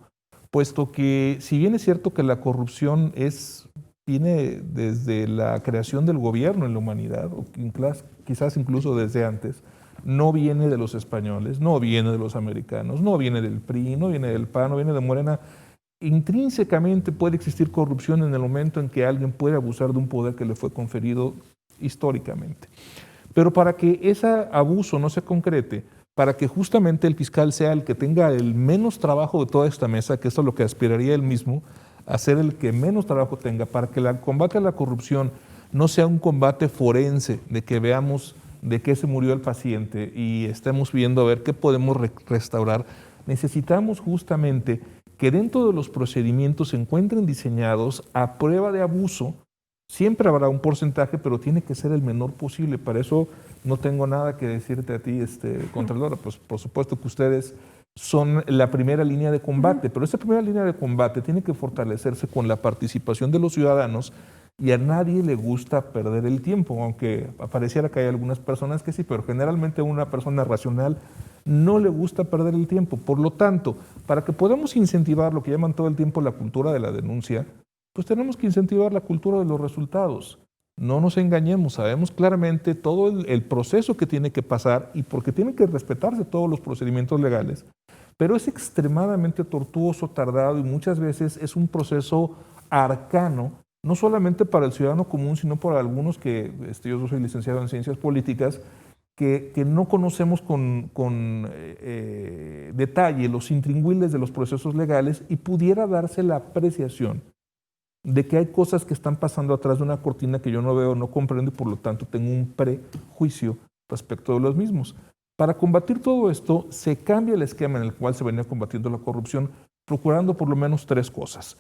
puesto que si bien es cierto que la corrupción es viene desde la creación del gobierno en la humanidad, o quizás incluso desde antes. No viene de los españoles, no viene de los americanos, no viene del PRI, no viene del PAN, no viene de Morena. Intrínsecamente puede existir corrupción en el momento en que alguien puede abusar de un poder que le fue conferido históricamente. Pero para que ese abuso no se concrete, para que justamente el fiscal sea el que tenga el menos trabajo de toda esta mesa, que esto es lo que aspiraría él mismo, a ser el que menos trabajo tenga, para que el combate a la corrupción no sea un combate forense, de que veamos de qué se murió el paciente y estemos viendo a ver qué podemos restaurar, necesitamos justamente que dentro de los procedimientos se encuentren diseñados a prueba de abuso. Siempre habrá un porcentaje, pero tiene que ser el menor posible. Para eso no tengo nada que decirte a ti, Contralora. Pues por supuesto que ustedes son la primera línea de combate, pero esa primera línea de combate tiene que fortalecerse con la participación de los ciudadanos y a nadie le gusta perder el tiempo, aunque pareciera que hay algunas personas que sí, pero generalmente a una persona racional no le gusta perder el tiempo. Por lo tanto, para que podamos incentivar lo que llaman todo el tiempo la cultura de la denuncia, pues tenemos que incentivar la cultura de los resultados. No nos engañemos, sabemos claramente todo el proceso que tiene que pasar y porque tienen que respetarse todos los procedimientos legales, pero es extremadamente tortuoso, tardado y muchas veces es un proceso arcano, no solamente para el ciudadano común, sino para algunos que, yo soy licenciado en Ciencias Políticas, que no conocemos con detalle los intríngulis de los procesos legales y pudiera darse la apreciación de que hay cosas que están pasando atrás de una cortina que yo no veo, no comprendo y por lo tanto tengo un prejuicio respecto de los mismos. Para combatir todo esto, se cambia el esquema en el cual se venía combatiendo la corrupción, procurando por lo menos 3 cosas.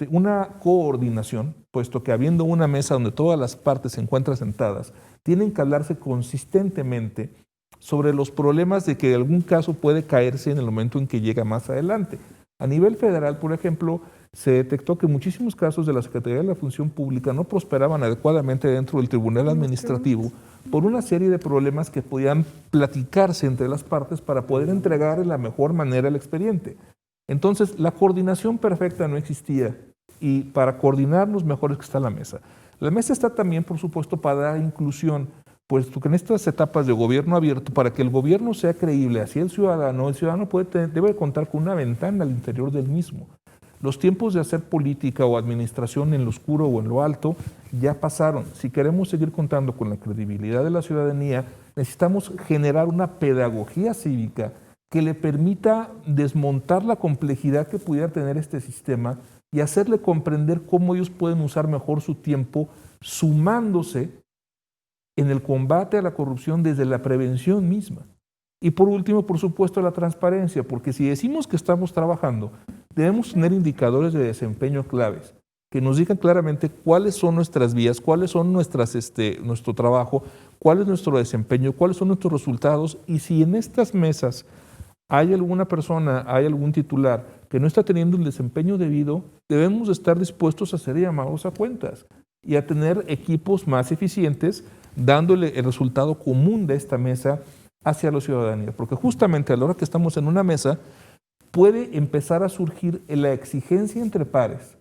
Una coordinación, puesto que habiendo una mesa donde todas las partes se encuentran sentadas, tienen que hablarse consistentemente sobre los problemas de que algún caso puede caerse en el momento en que llega más adelante. A nivel federal, por ejemplo, se detectó que muchísimos casos de la Secretaría de la Función Pública no prosperaban adecuadamente dentro del Tribunal Administrativo por una serie de problemas que podían platicarse entre las partes para poder entregar de la mejor manera el expediente. Entonces, la coordinación perfecta no existía y para coordinarnos mejor es que está la mesa. La mesa está también, por supuesto, para dar inclusión, puesto que en estas etapas de gobierno abierto, para que el gobierno sea creíble hacia el ciudadano debe contar con una ventana al interior del mismo. Los tiempos de hacer política o administración en lo oscuro o en lo alto ya pasaron. Si queremos seguir contando con la credibilidad de la ciudadanía, necesitamos generar una pedagogía cívica que le permita desmontar la complejidad que pudiera tener este sistema y hacerle comprender cómo ellos pueden usar mejor su tiempo sumándose en el combate a la corrupción desde la prevención misma. Y por último, por supuesto, la transparencia, porque si decimos que estamos trabajando, debemos tener indicadores de desempeño claves, que nos digan claramente cuáles son nuestras vías, cuáles son nuestro trabajo, cuál es nuestro desempeño, cuáles son nuestros resultados, y si en estas mesas hay alguna persona, hay algún titular que no está teniendo el desempeño debido, debemos estar dispuestos a ser llamados a cuentas y a tener equipos más eficientes, dándole el resultado común de esta mesa hacia la ciudadanía, porque justamente a la hora que estamos en una mesa puede empezar a surgir la exigencia entre pares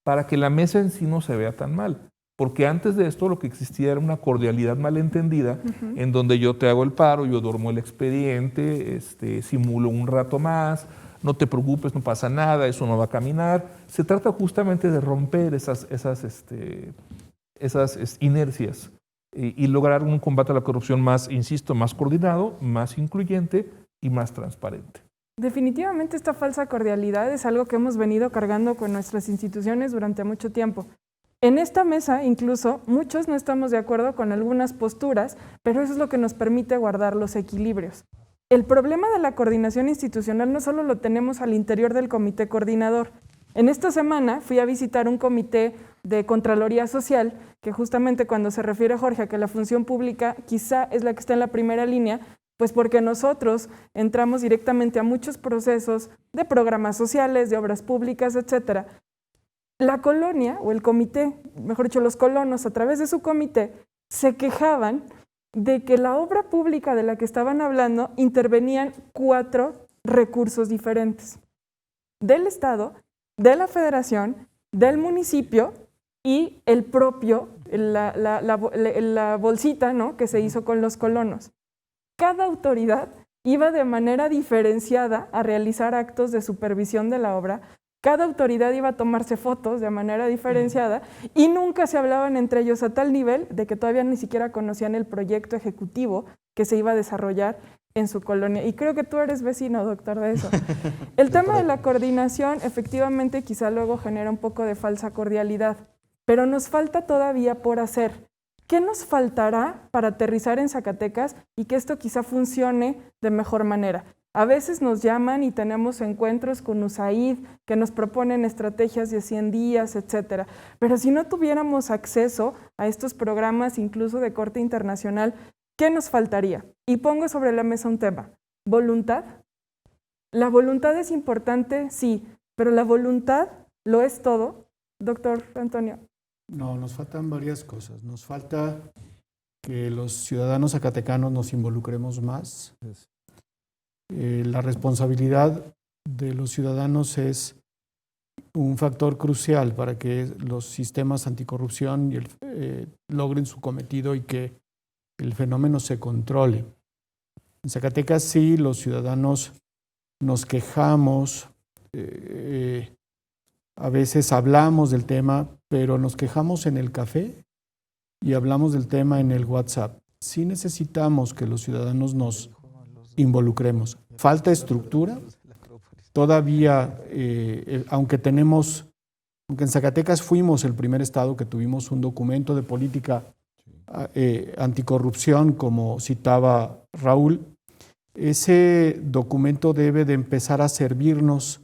para que la mesa en sí no se vea tan mal, porque antes de esto lo que existía era una cordialidad malentendida en donde yo te hago el paro, yo duermo el expediente, simulo un rato más, no te preocupes, no pasa nada, eso no va a caminar. Se trata justamente de romper esas inercias y lograr un combate a la corrupción más, insisto, más coordinado, más incluyente y más transparente. Definitivamente esta falsa cordialidad es algo que hemos venido cargando con nuestras instituciones durante mucho tiempo. En esta mesa, incluso, muchos no estamos de acuerdo con algunas posturas, pero eso es lo que nos permite guardar los equilibrios. El problema de la coordinación institucional no solo lo tenemos al interior del comité coordinador. En esta semana fui a visitar un comité de Contraloría Social, que justamente cuando se refiere Jorge a que la función pública quizá es la que está en la primera línea, pues porque nosotros entramos directamente a muchos procesos de programas sociales, de obras públicas, etcétera. La colonia, o el comité, mejor dicho, los colonos, a través de su comité, se quejaban de que la obra pública de la que estaban hablando intervenían 4 recursos diferentes. Del Estado, de la Federación del municipio y el propio, la bolsita, ¿no?, que se hizo con los colonos. Cada autoridad iba de manera diferenciada a realizar actos de supervisión de la obra, cada autoridad iba a tomarse fotos de manera diferenciada y nunca se hablaban entre ellos a tal nivel de que todavía ni siquiera conocían el proyecto ejecutivo que se iba a desarrollar en su colonia. Y creo que tú eres vecino, doctor, de eso. El tema de la coordinación efectivamente quizá luego genera un poco de falsa cordialidad, pero nos falta todavía por hacer. ¿Qué nos faltará para aterrizar en Zacatecas y que esto quizá funcione de mejor manera? A veces nos llaman y tenemos encuentros con USAID que nos proponen estrategias de 100 días, etcétera. Pero si no tuviéramos acceso a estos programas, incluso de corte internacional, ¿qué nos faltaría? Y pongo sobre la mesa un tema. ¿Voluntad? ¿La voluntad es importante? Sí, pero ¿la voluntad lo es todo? Doctor Antonio. No, nos faltan varias cosas. Nos falta que los ciudadanos zacatecanos nos involucremos más. La responsabilidad de los ciudadanos es un factor crucial para que los sistemas anticorrupción logren su cometido y que el fenómeno se controle. En Zacatecas sí, los ciudadanos nos quejamos, a veces hablamos del tema, pero nos quejamos en el café y hablamos del tema en el WhatsApp. Sí necesitamos que los ciudadanos nos involucremos. Falta estructura. Todavía, aunque en Zacatecas fuimos el primer estado que tuvimos un documento de política anticorrupción, como citaba Raúl, ese documento debe de empezar a servirnos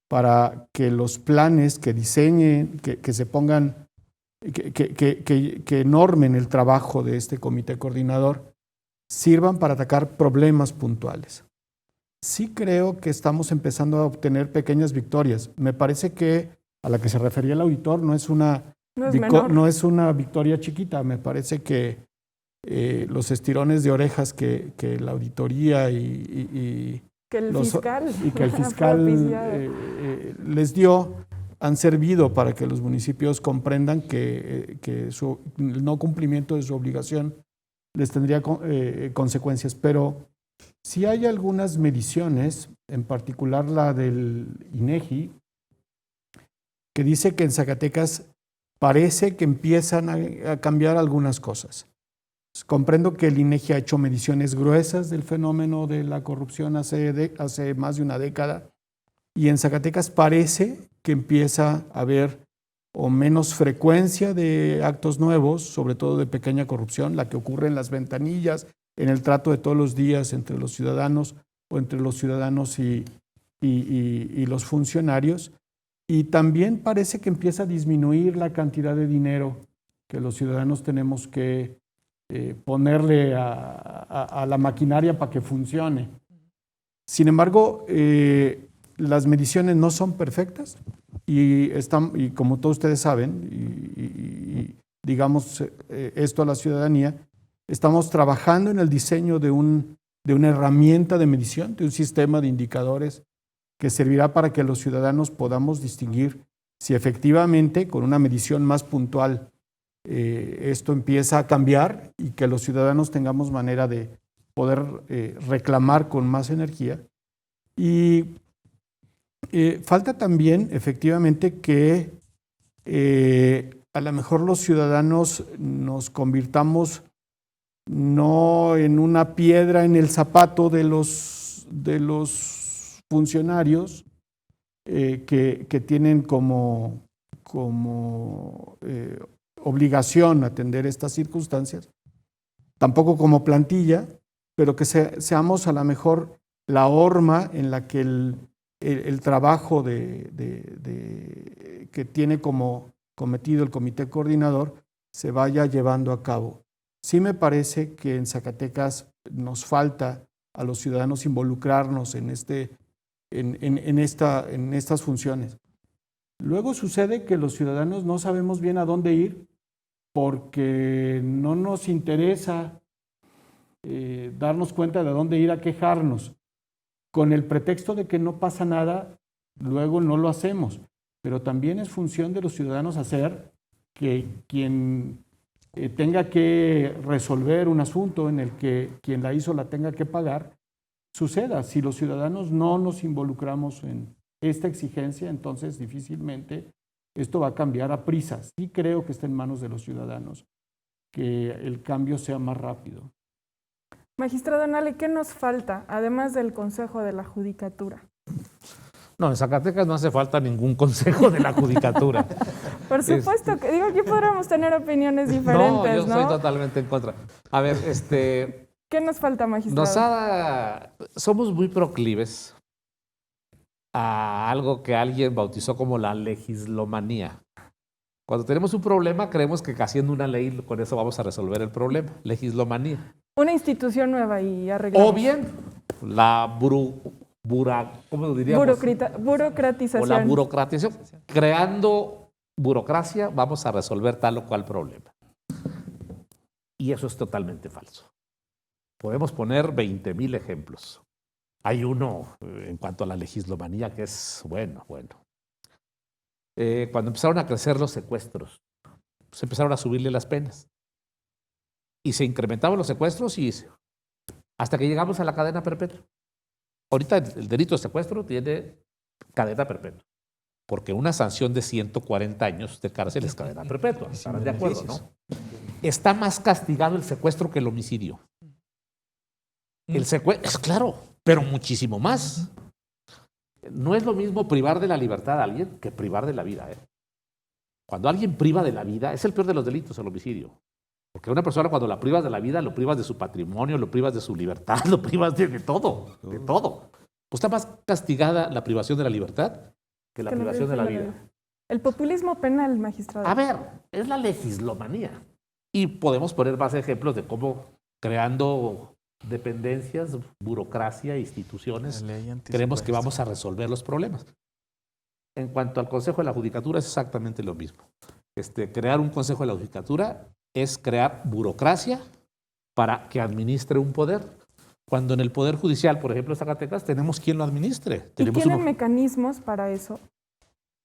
para que los planes que diseñen, que se pongan, que normen el trabajo de este comité coordinador, sirvan para atacar problemas puntuales. Sí creo que estamos empezando a obtener pequeñas victorias. Me parece que a la que se refería el auditor no es una victoria chiquita. Me parece que los estirones de orejas que la auditoría y que el fiscal les dio han servido para que los municipios comprendan que el no cumplimiento de su obligación les tendría consecuencias. Pero sí hay algunas mediciones, en particular la del INEGI, que dice que en Zacatecas parece que empiezan a cambiar algunas cosas. Comprendo que el INEGI ha hecho mediciones gruesas del fenómeno de la corrupción hace más de una década, y en Zacatecas parece que empieza a haber o menos frecuencia de actos nuevos, sobre todo de pequeña corrupción, la que ocurre en las ventanillas, en el trato de todos los días entre los ciudadanos o entre los ciudadanos y los funcionarios. Y también parece que empieza a disminuir la cantidad de dinero que los ciudadanos tenemos que ponerle a la maquinaria para que funcione. Sin embargo, las mediciones no son perfectas y como todos ustedes saben, y digamos esto a la ciudadanía, estamos trabajando en el diseño de una herramienta de medición, de un sistema de indicadores que servirá para que los ciudadanos podamos distinguir si efectivamente con una medición más puntual esto empieza a cambiar y que los ciudadanos tengamos manera de poder reclamar con más energía. Y falta también efectivamente que a lo mejor los ciudadanos nos convirtamos no en una piedra en el zapato de los funcionarios que tienen como obligación atender estas circunstancias, tampoco como plantilla, pero que seamos a lo mejor la horma en la que el trabajo que tiene como cometido el comité coordinador se vaya llevando a cabo. Sí me parece que en Zacatecas nos falta a los ciudadanos involucrarnos en estas funciones. Luego sucede que los ciudadanos no sabemos bien a dónde ir porque no nos interesa darnos cuenta de dónde ir a quejarnos. Con el pretexto de que no pasa nada, luego no lo hacemos. pero también es función de los ciudadanos hacer que quien tenga que resolver un asunto en el que quien la hizo la tenga que pagar, suceda. Si los ciudadanos no nos involucramos en esta exigencia, entonces difícilmente esto va a cambiar a prisa. Sí creo que está en manos de los ciudadanos que el cambio sea más rápido. Magistrado Nale, ¿qué nos falta, además del Consejo de la Judicatura? No, en Zacatecas no hace falta ningún consejo de la judicatura. Por supuesto que, digo, aquí podríamos tener opiniones diferentes, ¿no? Yo soy totalmente en contra. A ver, ¿qué nos falta, magistrado? somos muy proclives a algo que alguien bautizó como la legislomanía. Cuando tenemos un problema, creemos que haciendo una ley con eso vamos a resolver el problema. Legislomanía. Una institución nueva y arreglamos. O bien la ¿cómo lo diríamos? Burocratización. O la burocratización. Creando burocracia vamos a resolver tal o cual problema. Y eso es totalmente falso. Podemos poner 20,000 ejemplos. Hay uno en cuanto a la legislomanía que es bueno. Cuando empezaron a crecer los secuestros, se empezaron a subirle las penas. Y se incrementaban los secuestros hasta que llegamos a la cadena perpetua. Ahorita el delito de secuestro tiene cadena perpetua, porque una sanción de 140 años de cárcel es cadena perpetua. ¿Estarán de acuerdo, no? Está más castigado el secuestro que el homicidio. El secuestro, es claro, pero muchísimo más. No es lo mismo privar de la libertad a alguien que privar de la vida. Cuando alguien priva de la vida, es el peor de los delitos, el homicidio. Porque una persona cuando la privas de la vida, lo privas de su patrimonio, lo privas de su libertad, lo privas de todo, de todo. Pues está más castigada la privación de la libertad que la privación de la vida. El populismo penal, magistrado. A ver, es la legislomanía. Y podemos poner más ejemplos de cómo creando dependencias, burocracia, instituciones, creemos que vamos a resolver los problemas. En cuanto al Consejo de la Judicatura, es exactamente lo mismo. Crear un Consejo de la Judicatura es crear burocracia para que administre un poder. Cuando en el Poder Judicial, por ejemplo, en Zacatecas, tenemos quien lo administre. ¿Y tienen mecanismos para eso?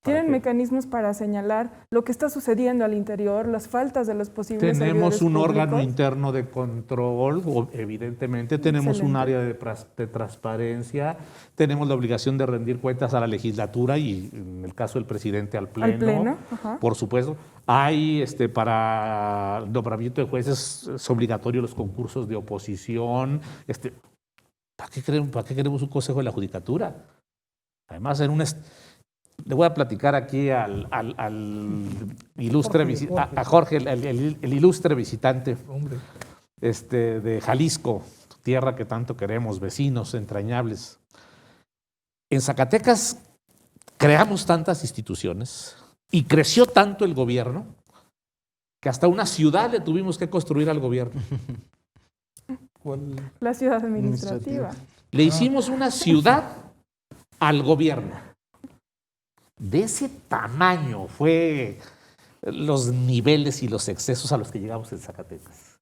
¿Tienen mecanismos para señalar lo que está sucediendo al interior, las faltas de los posibles servidores Tenemos un públicos? órgano interno de control, evidentemente. Tenemos un área de transparencia. Tenemos la obligación de rendir cuentas a la legislatura y, en el caso del presidente, al Pleno. Al Pleno, ajá. Por supuesto. Hay, para el nombramiento de jueces, es obligatorio los concursos de oposición. ¿Para qué queremos un Consejo de la Judicatura? Además, le voy a platicar aquí al ilustre a Jorge, el ilustre visitante de Jalisco, tierra que tanto queremos, vecinos entrañables. En Zacatecas creamos tantas instituciones y creció tanto el gobierno que hasta una ciudad le tuvimos que construir al gobierno. La ciudad administrativa. Le hicimos una ciudad al gobierno. De ese tamaño fue los niveles y los excesos a los que llegamos en Zacatecas.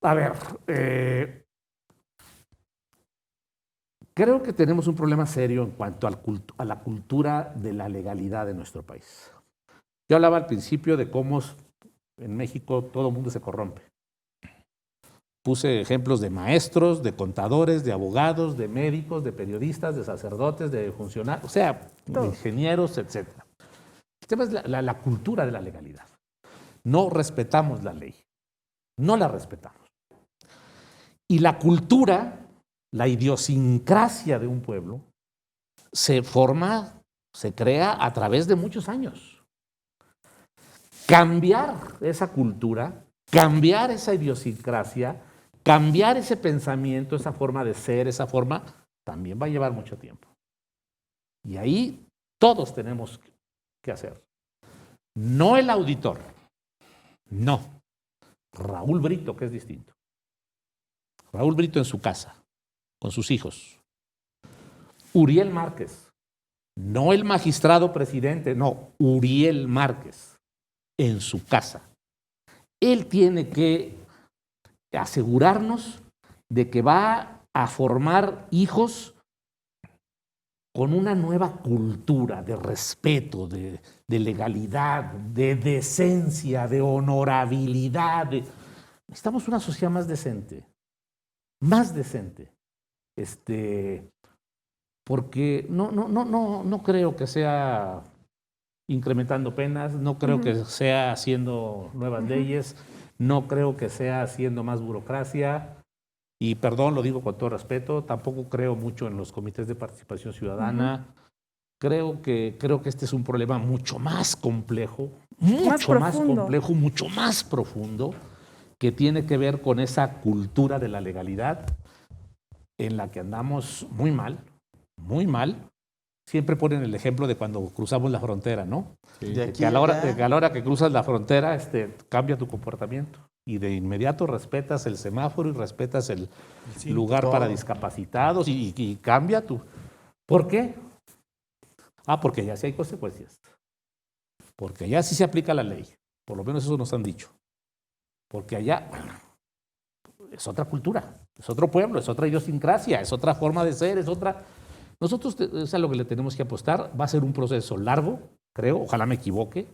A ver, creo que tenemos un problema serio en cuanto a la cultura de la legalidad de nuestro país. Yo hablaba al principio de cómo en México todo el mundo se corrompe. Puse ejemplos de maestros, de contadores, de abogados, de médicos, de periodistas, de sacerdotes, de funcionarios, o sea, de ingenieros, etc. El tema es la cultura de la legalidad. No respetamos la ley. No la respetamos. Y la cultura, la idiosincrasia de un pueblo, se forma, se crea a través de muchos años. Cambiar esa cultura, cambiar esa idiosincrasia, cambiar ese pensamiento, esa forma de ser, esa forma, también va a llevar mucho tiempo. Y ahí todos tenemos que hacer. No el auditor, no. Raúl Brito, que es distinto. Raúl Brito en su casa, con sus hijos. Uriel Márquez, no el magistrado presidente, no, Uriel Márquez, en su casa. Él tiene que asegurarnos de que va a formar hijos con una nueva cultura de respeto, de legalidad, de decencia, de honorabilidad. Necesitamos una sociedad más decente, porque no creo que sea incrementando penas, no creo que sea haciendo nuevas leyes, no creo que sea haciendo más burocracia. Y perdón, lo digo con todo respeto, tampoco creo mucho en los comités de participación ciudadana. Creo que este es un problema mucho más complejo, mucho más profundo, que tiene que ver con esa cultura de la legalidad en la que andamos muy mal, muy mal. Siempre ponen el ejemplo de cuando cruzamos la frontera, ¿no? Sí. Que a la hora que cruzas la frontera, cambia tu comportamiento. Y de inmediato respetas el semáforo y respetas el lugar para discapacitados y cambia tu... ¿Por qué? Porque ya sí hay consecuencias. Porque allá sí se aplica la ley. Por lo menos eso nos han dicho. Porque allá es otra cultura, es otro pueblo, es otra idiosincrasia, es otra forma de ser, es otra... Nosotros es a lo que le tenemos que apostar. Va a ser un proceso largo, creo, ojalá me equivoque,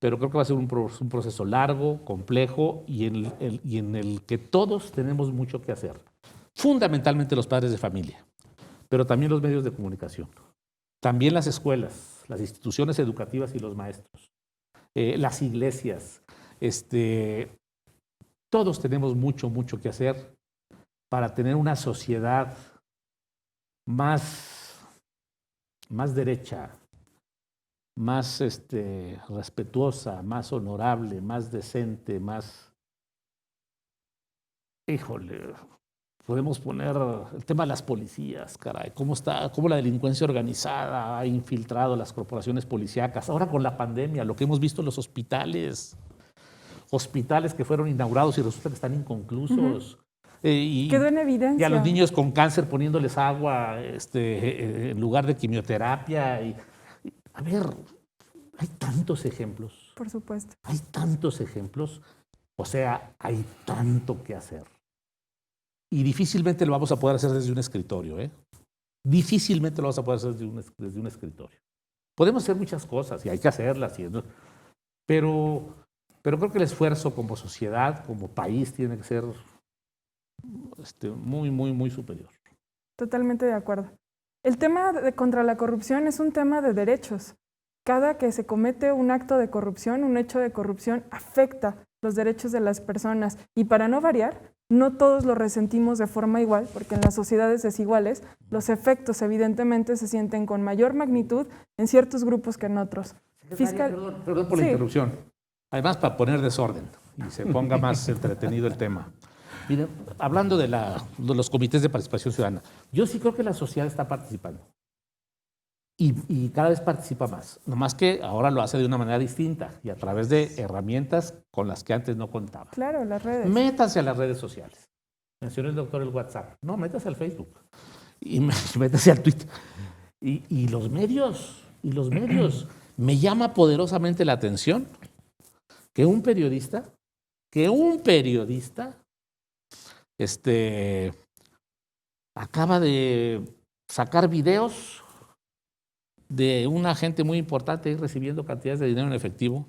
pero creo que va a ser un proceso largo, complejo y en el que todos tenemos mucho que hacer. Fundamentalmente los padres de familia, pero también los medios de comunicación, también las escuelas, las instituciones educativas y los maestros, las iglesias. Todos tenemos mucho que hacer para tener una sociedad más derecha, más respetuosa, más honorable, más decente, más... Híjole, podemos poner el tema de las policías, caray, cómo la delincuencia organizada ha infiltrado las corporaciones policíacas. Ahora con la pandemia, lo que hemos visto en los hospitales que fueron inaugurados y resulta que están inconclusos. Quedó en evidencia. Y a los niños con cáncer poniéndoles agua en lugar de quimioterapia. A ver, hay tantos ejemplos. Por supuesto. Hay tantos ejemplos. O sea, hay tanto que hacer. Y difícilmente lo vamos a poder hacer desde un escritorio, ¿eh? Difícilmente lo vamos a poder hacer desde un escritorio. Podemos hacer muchas cosas y hay que hacerlas, pero creo que el esfuerzo como sociedad, como país, tiene que ser muy superior. Totalmente de acuerdo. El tema contra la corrupción es un tema de derechos. Cada que se comete un acto de corrupción, un hecho de corrupción, afecta los derechos de las personas. Y para no variar, no todos lo resentimos de forma igual, porque en las sociedades desiguales los efectos evidentemente se sienten con mayor magnitud en ciertos grupos que en otros. Perdón por la interrupción. Además, para poner desorden y se ponga más entretenido el tema. Miren, hablando de los comités de participación ciudadana, yo sí creo que la sociedad está participando y cada vez participa más, nomás que ahora lo hace de una manera distinta y a través de herramientas con las que antes no contaba. Claro, las redes. Métase a las redes sociales. Mencionó el doctor el WhatsApp. No, métase al Facebook y métase al Twitter. Y los medios, me llama poderosamente la atención que un periodista acaba de sacar videos de una gente muy importante recibiendo cantidades de dinero en efectivo.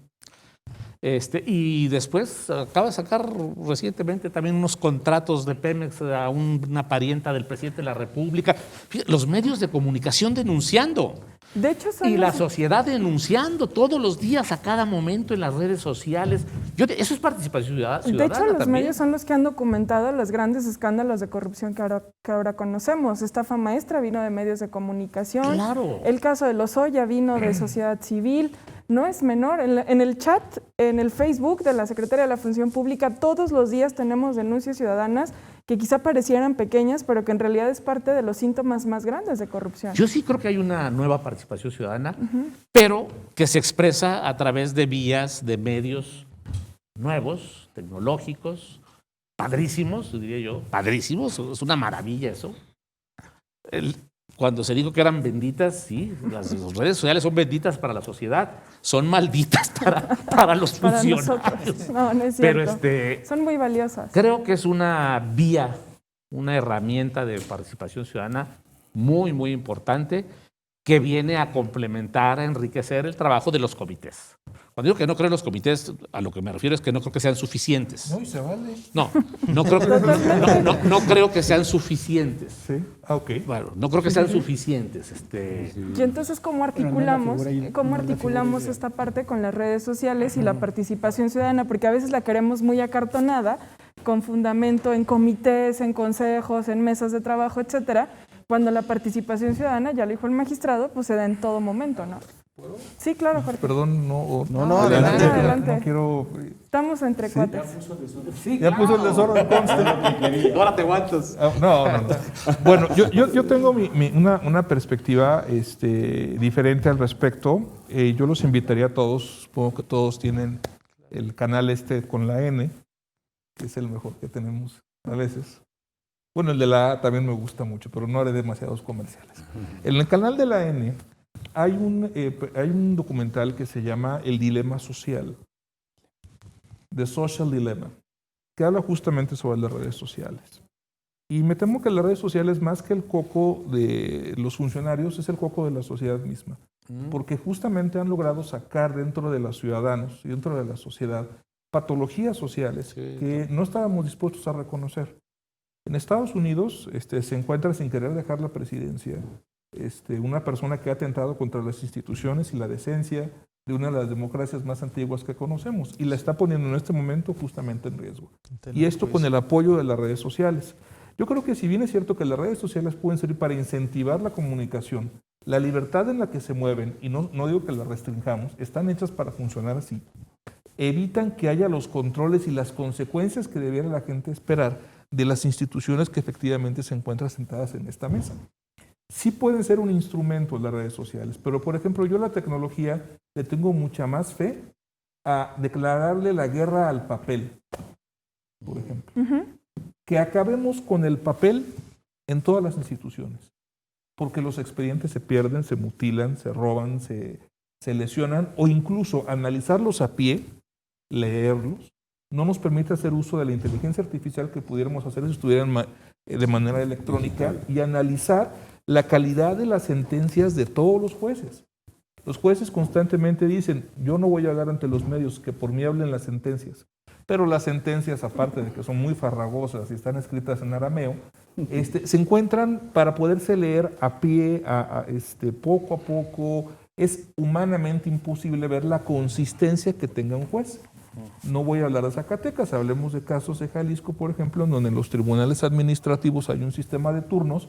Y después acaba de sacar recientemente también unos contratos de Pemex a una parienta del presidente de la República. Los medios de comunicación denunciando. De hecho, y la sociedad denunciando todos los días, a cada momento en las redes sociales. Eso es participación ciudadana. De hecho, los medios son los que han documentado los grandes escándalos de corrupción que ahora conocemos. Estafa maestra vino de medios de comunicación. Claro. El caso de Lozoya vino de sociedad civil. No es menor. En el chat, en el Facebook de la Secretaría de la Función Pública, todos los días tenemos denuncias ciudadanas que quizá parecieran pequeñas, pero que en realidad es parte de los síntomas más grandes de corrupción. Yo sí creo que hay una nueva participación ciudadana, pero que se expresa a través de vías, de medios nuevos, tecnológicos, padrísimos, diría yo, padrísimos, es una maravilla eso. Cuando se dijo que eran benditas, sí, las redes sociales son benditas para la sociedad, son malditas para los funcionarios. No es cierto. Pero son muy valiosas. Creo que es una vía, una herramienta de participación ciudadana muy, muy importante que viene a complementar, a enriquecer el trabajo de los comités. Cuando digo que no creo en los comités, a lo que me refiero es que no creo que sean suficientes. No, y se vale. No creo que sean suficientes. Sí, ok. Bueno, no creo que sean suficientes. Y entonces, ¿cómo articulamos esta parte con las redes sociales y la participación ciudadana? Porque a veces la queremos muy acartonada, con fundamento en comités, en consejos, en mesas de trabajo, etcétera, cuando la participación ciudadana, ya lo dijo el magistrado, pues se da en todo momento, ¿no? ¿Puedo? Sí, claro, Jorge. Perdón, no. No, adelante. Adelante. No quiero. Estamos entre cuates. Ya puso el desorden, conste. Ahora te aguantas. No. Bueno, yo tengo una perspectiva diferente al respecto. Yo los invitaría a todos, supongo que todos tienen el canal con la N, que es el mejor que tenemos a veces. Bueno, el de la A también me gusta mucho, pero no haré demasiados comerciales. En el canal de la N hay un documental que se llama El Dilema Social, The Social Dilemma, que habla justamente sobre las redes sociales. Y me temo que las redes sociales, más que el coco de los funcionarios, es el coco de la sociedad misma. Porque justamente han logrado sacar dentro de los ciudadanos y dentro de la sociedad patologías sociales que no estábamos dispuestos a reconocer. En Estados Unidos se encuentra, sin querer dejar la presidencia, una persona que ha atentado contra las instituciones y la decencia de una de las democracias más antiguas que conocemos y la está poniendo en este momento justamente en riesgo. Y esto con el apoyo de las redes sociales. Yo creo que si bien es cierto que las redes sociales pueden servir para incentivar la comunicación, la libertad en la que se mueven, y no digo que las restringamos, están hechas para funcionar así, evitan que haya los controles y las consecuencias que debiera la gente esperar de las instituciones que efectivamente se encuentran sentadas en esta mesa. Sí pueden ser un instrumento las redes sociales, pero por ejemplo yo a la tecnología le tengo mucha más fe a declararle la guerra al papel, por ejemplo. Que acabemos con el papel en todas las instituciones, porque los expedientes se pierden, se mutilan, se roban, se lesionan, o incluso analizarlos a pie, leerlos, no nos permite hacer uso de la inteligencia artificial que pudiéramos hacer si estuvieran de manera electrónica y analizar la calidad de las sentencias de todos los jueces. Los jueces constantemente dicen, yo no voy a hablar ante los medios, que por mí hablen las sentencias. Pero las sentencias, aparte de que son muy farragosas y están escritas en arameo, se encuentran para poderse leer a pie, poco a poco. Es humanamente imposible ver la consistencia que tenga un juez. No voy a hablar de Zacatecas, hablemos de casos de Jalisco, por ejemplo, en donde en los tribunales administrativos hay un sistema de turnos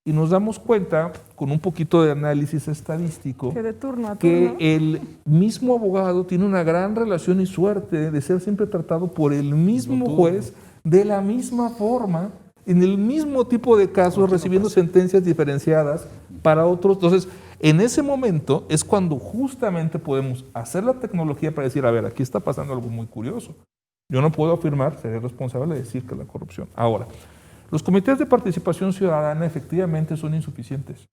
y nos damos cuenta, con un poquito de análisis estadístico, que de turno a turno, que el mismo abogado tiene una gran relación y suerte de ser siempre tratado por el mismo juez de la misma forma, en el mismo tipo de casos, recibiendo sentencias diferenciadas para otros. Entonces, en ese momento es cuando justamente podemos hacer la tecnología para decir, a ver, aquí está pasando algo muy curioso. Yo no puedo afirmar, seré responsable de decir que es la corrupción. Ahora, los comités de participación ciudadana efectivamente son insuficientes.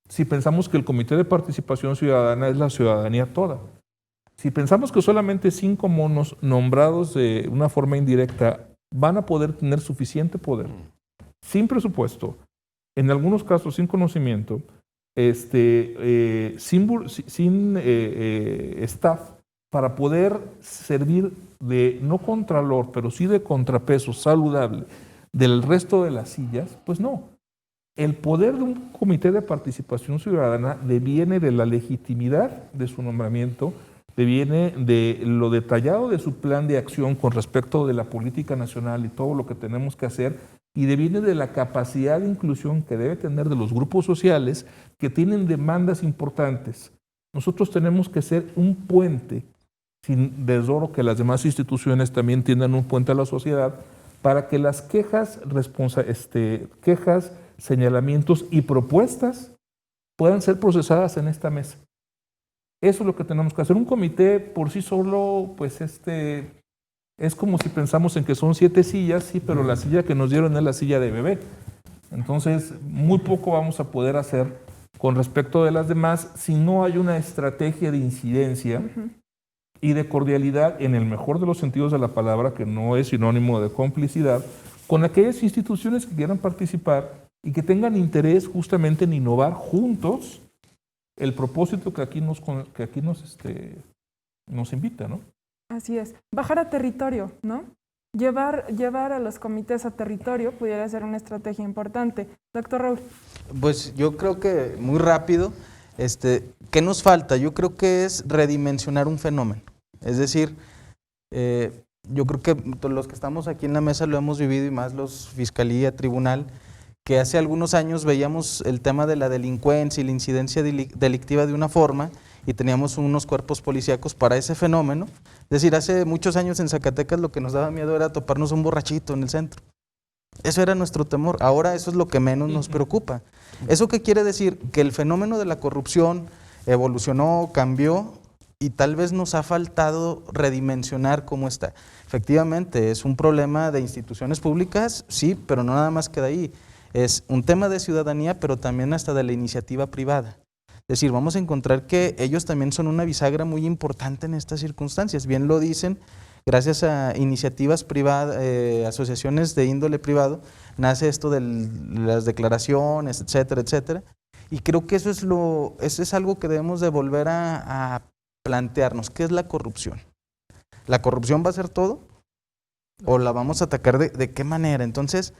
Si pensamos que el comité de participación ciudadana es la ciudadanía toda, si pensamos que solamente 5 monos nombrados de una forma indirecta van a poder tener suficiente poder, sin presupuesto, en algunos casos sin conocimiento, sin staff, para poder servir de, no contralor, pero sí de contrapeso saludable del resto de las sillas, pues no. El poder de un comité de participación ciudadana deviene de la legitimidad de su nombramiento, deviene de lo detallado de su plan de acción con respecto de la política nacional y todo lo que tenemos que hacer, y deviene de la capacidad de inclusión que debe tener de los grupos sociales que tienen demandas importantes. Nosotros tenemos que ser un puente, sin desdoro que las demás instituciones también tiendan un puente a la sociedad, para que las quejas, señalamientos y propuestas puedan ser procesadas en esta mesa. Eso es lo que tenemos que hacer. Un comité por sí solo, pues es como si pensamos en que son 7 sillas, sí, pero la silla que nos dieron es la silla de bebé. Entonces, muy poco vamos a poder hacer con respecto de las demás si no hay una estrategia de incidencia y de cordialidad, en el mejor de los sentidos de la palabra, que no es sinónimo de complicidad, con aquellas instituciones que quieran participar y que tengan interés justamente en innovar juntos el propósito que aquí nos invita, ¿no? Así es. Bajar a territorio, ¿no? Llevar a los comités a territorio pudiera ser una estrategia importante. Doctor Raúl. Pues yo creo que muy rápido, ¿qué nos falta? Yo creo que es redimensionar un fenómeno. Es decir, yo creo que todos los que estamos aquí en la mesa lo hemos vivido, y más los Fiscalía, Tribunal, que hace algunos años veíamos el tema de la delincuencia y la incidencia delictiva de una forma, y teníamos unos cuerpos policíacos para ese fenómeno. Es decir, hace muchos años en Zacatecas lo que nos daba miedo era toparnos un borrachito en el centro. Eso era nuestro temor. Ahora eso es lo que menos nos preocupa. ¿Eso qué quiere decir? Que el fenómeno de la corrupción evolucionó, cambió, y tal vez nos ha faltado redimensionar cómo está. Efectivamente, es un problema de instituciones públicas, sí, pero no nada más queda ahí. Es un tema de ciudadanía, pero también hasta de la iniciativa privada. Es decir, vamos a encontrar que ellos también son una bisagra muy importante en estas circunstancias. Bien lo dicen, gracias a iniciativas privadas, asociaciones de índole privado, nace esto de las declaraciones, etcétera, etcétera. Y creo que eso es algo que debemos de volver a plantearnos. ¿Qué es la corrupción? ¿La corrupción va a ser todo? ¿O la vamos a atacar de qué manera? Entonces,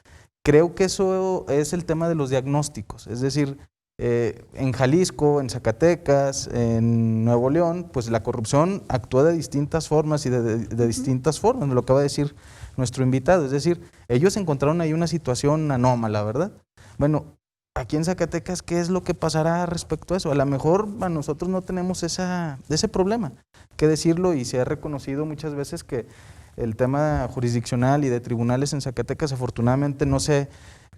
creo que eso es el tema de los diagnósticos. Es decir, en Jalisco, en Zacatecas, en Nuevo León, pues la corrupción actúa de distintas formas y de distintas formas, lo acaba de decir nuestro invitado. Es decir, ellos encontraron ahí una situación anómala, ¿verdad? Bueno, aquí en Zacatecas, ¿qué es lo que pasará respecto a eso? A lo mejor a nosotros no tenemos ese problema, que decirlo, y se ha reconocido muchas veces que el tema jurisdiccional y de tribunales en Zacatecas afortunadamente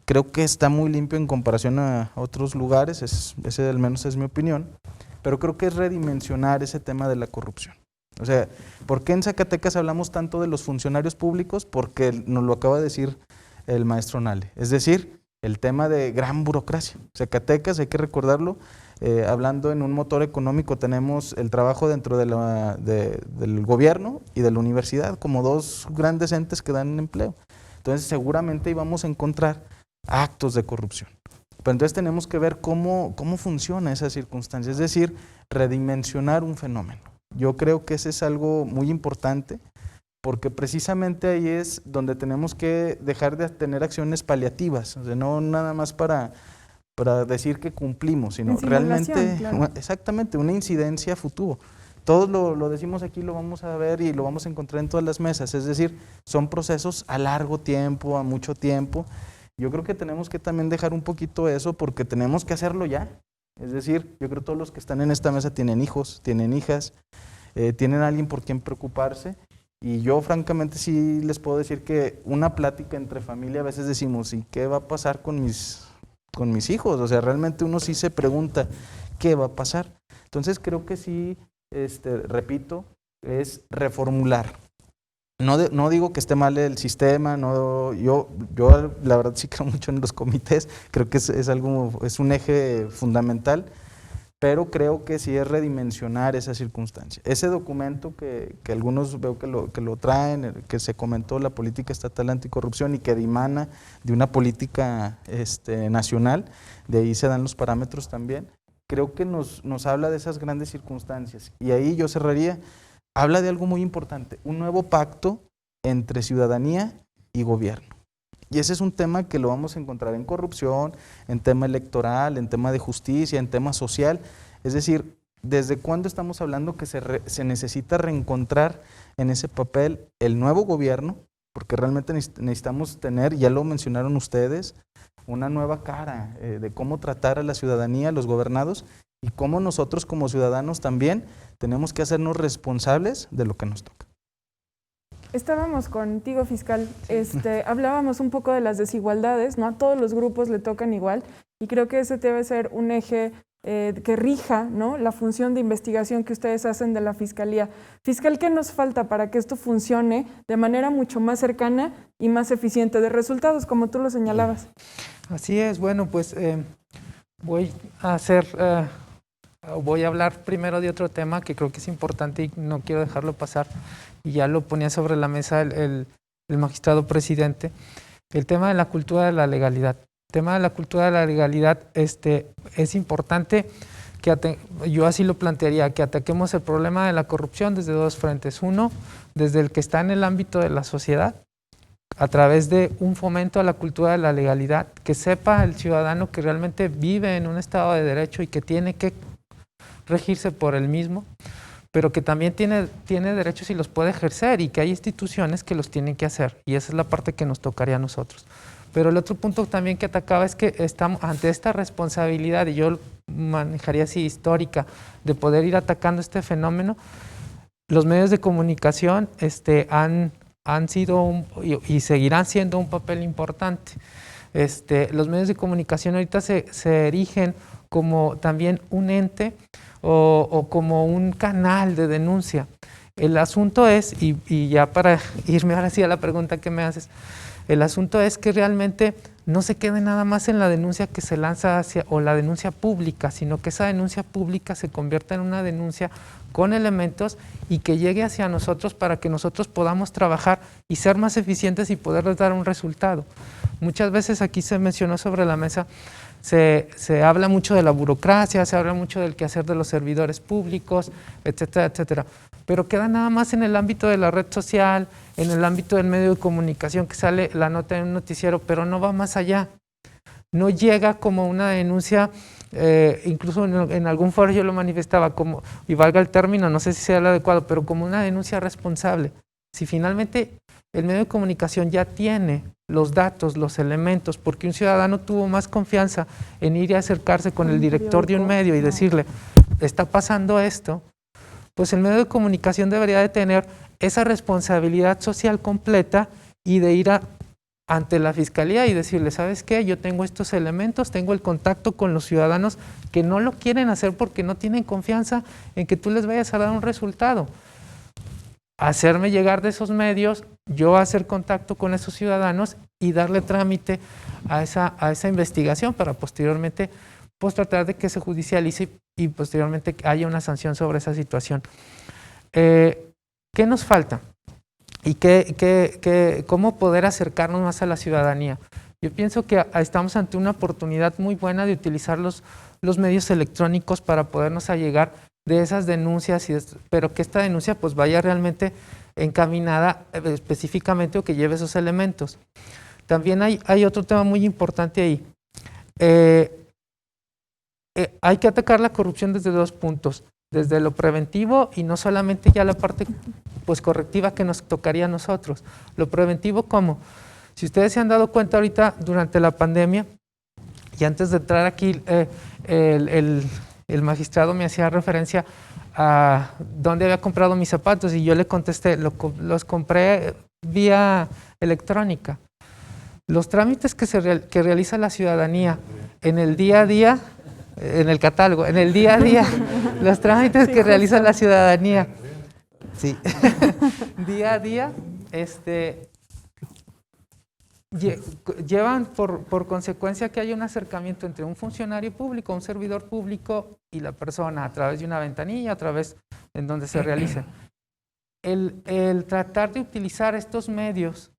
creo que está muy limpio en comparación a otros lugares, ese al menos es mi opinión, pero creo que es redimensionar ese tema de la corrupción. O sea, ¿por qué en Zacatecas hablamos tanto de los funcionarios públicos? Porque nos lo acaba de decir el maestro Nale, es decir, el tema de gran burocracia. Zacatecas, hay que recordarlo, hablando en un motor económico, tenemos el trabajo dentro del gobierno y de la universidad como dos grandes entes que dan empleo. Entonces seguramente íbamos a encontrar actos de corrupción. Pero entonces tenemos que ver cómo funciona esa circunstancia, es decir, redimensionar un fenómeno. Yo creo que ese es algo muy importante, porque precisamente ahí es donde tenemos que dejar de tener acciones paliativas, o sea, no nada más para decir que cumplimos, sino realmente, claro, exactamente, una incidencia a futuro. Todos lo decimos aquí, lo vamos a ver y lo vamos a encontrar en todas las mesas, es decir, son procesos a largo tiempo, a mucho tiempo. Yo creo que tenemos que también dejar un poquito eso, porque tenemos que hacerlo ya. Es decir, yo creo que todos los que están en esta mesa tienen hijos, tienen hijas, tienen a alguien por quien preocuparse. Y yo francamente sí les puedo decir que una plática entre familia a veces decimos, ¿y qué va a pasar con mis hijos? O sea, realmente uno sí se pregunta, ¿qué va a pasar? Entonces creo que sí, repito, es reformular. No digo que esté mal el sistema, yo la verdad sí creo mucho en los comités, creo que es un eje fundamental, pero creo que sí es redimensionar esa circunstancia. Ese documento que algunos veo que lo traen, que se comentó, la política estatal anticorrupción, y que dimana de una política nacional, de ahí se dan los parámetros también, creo que nos habla de esas grandes circunstancias. Y ahí yo cerraría, habla de algo muy importante, un nuevo pacto entre ciudadanía y gobierno. Y ese es un tema que lo vamos a encontrar en corrupción, en tema electoral, en tema de justicia, en tema social. Es decir, ¿desde cuándo estamos hablando que se necesita reencontrar en ese papel el nuevo gobierno? Porque realmente necesitamos tener, ya lo mencionaron ustedes, una nueva cara de cómo tratar a la ciudadanía, a los gobernados, y cómo nosotros como ciudadanos también tenemos que hacernos responsables de lo que nos toca. Estábamos contigo, fiscal, hablábamos un poco de las desigualdades, no a todos los grupos le tocan igual, y creo que ese debe ser un eje que rija, ¿no?, la función de investigación que ustedes hacen de la Fiscalía. Fiscal, ¿qué nos falta para que esto funcione de manera mucho más cercana y más eficiente de resultados, como tú lo señalabas? Así es, bueno, pues voy a hablar primero de otro tema que creo que es importante y no quiero dejarlo pasar, y ya lo ponía sobre la mesa el magistrado presidente, el tema de la cultura de la legalidad. tema de la cultura de la legalidad, es importante que yo así lo plantearía, que ataquemos el problema de la corrupción desde dos frentes. Uno, desde el que está en el ámbito de la sociedad, a través de un fomento a la cultura de la legalidad, que sepa el ciudadano que realmente vive en un estado de derecho y que tiene que regirse por el mismo, pero que también tiene derechos y los puede ejercer, y que hay instituciones que los tienen que hacer, y esa es la parte que nos tocaría a nosotros. Pero el otro punto también que atacaba es que estamos ante esta responsabilidad, y yo lo manejaría así, histórica, de poder ir atacando este fenómeno. Los medios de comunicación han sido y seguirán siendo un papel importante. Los medios de comunicación ahorita se erigen como también un ente o como un canal de denuncia. El asunto es, y ya para irme ahora sí a la pregunta que me haces, el asunto es que realmente no se quede nada más en la denuncia que se lanza o la denuncia pública, sino que esa denuncia pública se convierta en una denuncia con elementos y que llegue hacia nosotros para que nosotros podamos trabajar y ser más eficientes y poderles dar un resultado. Muchas veces aquí se mencionó sobre la mesa, se habla mucho de la burocracia, se habla mucho del quehacer de los servidores públicos, etcétera, etcétera. Pero queda nada más en el ámbito de la red social, en el ámbito del medio de comunicación, que sale la nota en un noticiero, pero no va más allá. No llega como una denuncia, incluso en algún foro yo lo manifestaba, como, y valga el término, no sé si sea el adecuado, pero como una denuncia responsable. Si finalmente el medio de comunicación ya tiene los datos, los elementos, porque un ciudadano tuvo más confianza en ir y acercarse con el director de un medio y decirle, está pasando esto, pues el medio de comunicación debería de tener esa responsabilidad social completa y de ir ante la fiscalía y decirle, ¿sabes qué? Yo tengo estos elementos, tengo el contacto con los ciudadanos que no lo quieren hacer porque no tienen confianza en que tú les vayas a dar un resultado. Hacerme llegar de esos medios, yo hacer contacto con esos ciudadanos y darle trámite a esa investigación para posteriormente pues tratar de que se judicialice y posteriormente haya una sanción sobre esa situación. ¿Qué nos falta? ¿Y cómo poder acercarnos más a la ciudadanía? Yo pienso que estamos ante una oportunidad muy buena de utilizar los medios electrónicos para podernos allegar de esas denuncias, pero que esta denuncia pues vaya realmente encaminada específicamente o que lleve esos elementos. También hay otro tema muy importante ahí. Hay que atacar la corrupción desde dos puntos, desde lo preventivo y no solamente ya la parte pues correctiva que nos tocaría a nosotros. Lo preventivo, ¿cómo? Si ustedes se han dado cuenta ahorita durante la pandemia, y antes de entrar aquí el magistrado me hacía referencia a dónde había comprado mis zapatos y yo le contesté, los compré vía electrónica. Los trámites que realiza la ciudadanía en el día a día, en el catálogo, en el día a día, los trámites que realiza la ciudadanía, sí, día a día, llevan por consecuencia que haya un acercamiento entre un funcionario público, un servidor público y la persona a través de una ventanilla, a través en donde se realiza. El tratar de utilizar estos medios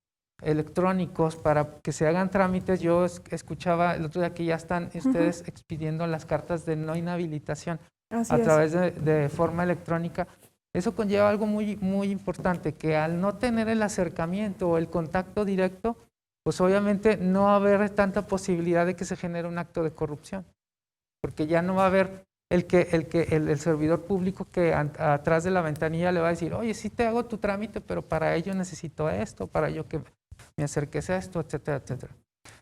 electrónicos para que se hagan trámites, yo escuchaba el otro día que ya están ustedes expidiendo las cartas de no inhabilitación a través de forma electrónica. Eso conlleva algo muy, muy importante, que al no tener el acercamiento o el contacto directo, pues obviamente no va a haber tanta posibilidad de que se genere un acto de corrupción, porque ya no va a haber el servidor público que atrás de la ventanilla le va a decir, oye, sí te hago tu trámite, pero para ello necesito esto, para yo que me acerques a esto, etcétera, etcétera.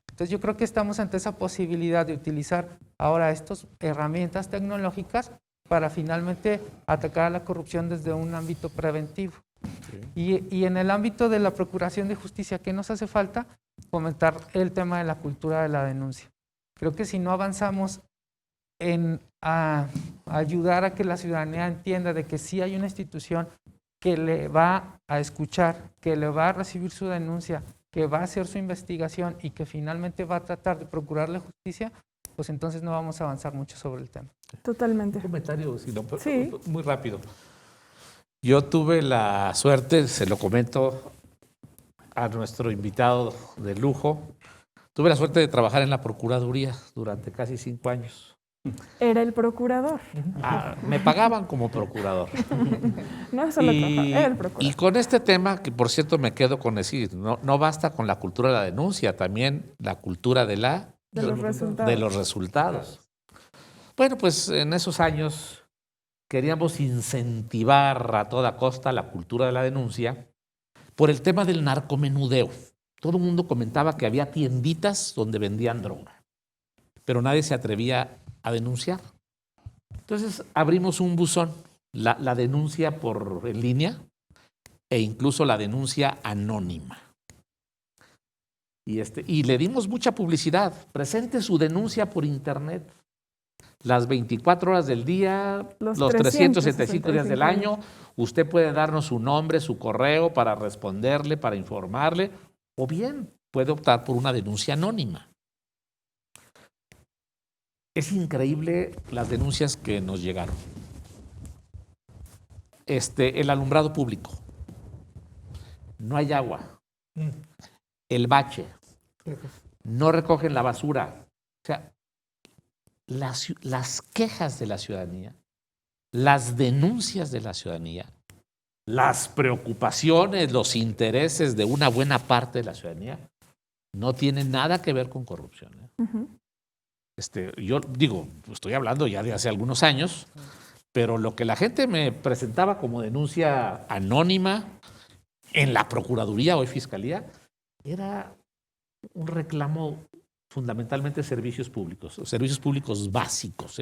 Entonces yo creo que estamos ante esa posibilidad de utilizar ahora estas herramientas tecnológicas para finalmente atacar a la corrupción desde un ámbito preventivo. Y en el ámbito de la procuración de justicia, ¿qué nos hace falta? Fomentar el tema de la cultura de la denuncia. Creo que si no avanzamos en ayudar a que la ciudadanía entienda de que sí hay una institución que le va a escuchar, que le va a recibir su denuncia, que va a hacer su investigación y que finalmente va a tratar de procurarle justicia, pues entonces no vamos a avanzar mucho sobre el tema. Totalmente. Un comentario, sí, muy rápido. Yo tuve la suerte, se lo comento a nuestro invitado de lujo, Tuve la suerte de trabajar en la Procuraduría durante casi 5 años. Era el procurador. Me pagaban como procurador. No solo trabajaba, era el procurador. Y con este tema, que por cierto me quedo con decir, no basta con la cultura de la denuncia, también la cultura de los resultados. Bueno, pues en esos años queríamos incentivar a toda costa la cultura de la denuncia por el tema del narcomenudeo. Todo el mundo comentaba que había tienditas donde vendían droga, pero nadie se atrevía a denunciar. Entonces abrimos un buzón, la denuncia en línea e incluso la denuncia anónima. Y le dimos mucha publicidad. Presente su denuncia por internet. Las 24 horas del día, los 365 días del año, usted puede darnos su nombre, su correo para responderle, para informarle, o bien puede optar por una denuncia anónima. Es increíble las denuncias que nos llegaron. El alumbrado público. No hay agua. El bache. No recogen la basura. O sea, las quejas de la ciudadanía, las denuncias de la ciudadanía, las preocupaciones, los intereses de una buena parte de la ciudadanía no tienen nada que ver con corrupción. Yo digo, estoy hablando ya de hace algunos años, pero lo que la gente me presentaba como denuncia anónima en la Procuraduría, hoy Fiscalía, era un reclamo fundamentalmente de servicios públicos básicos,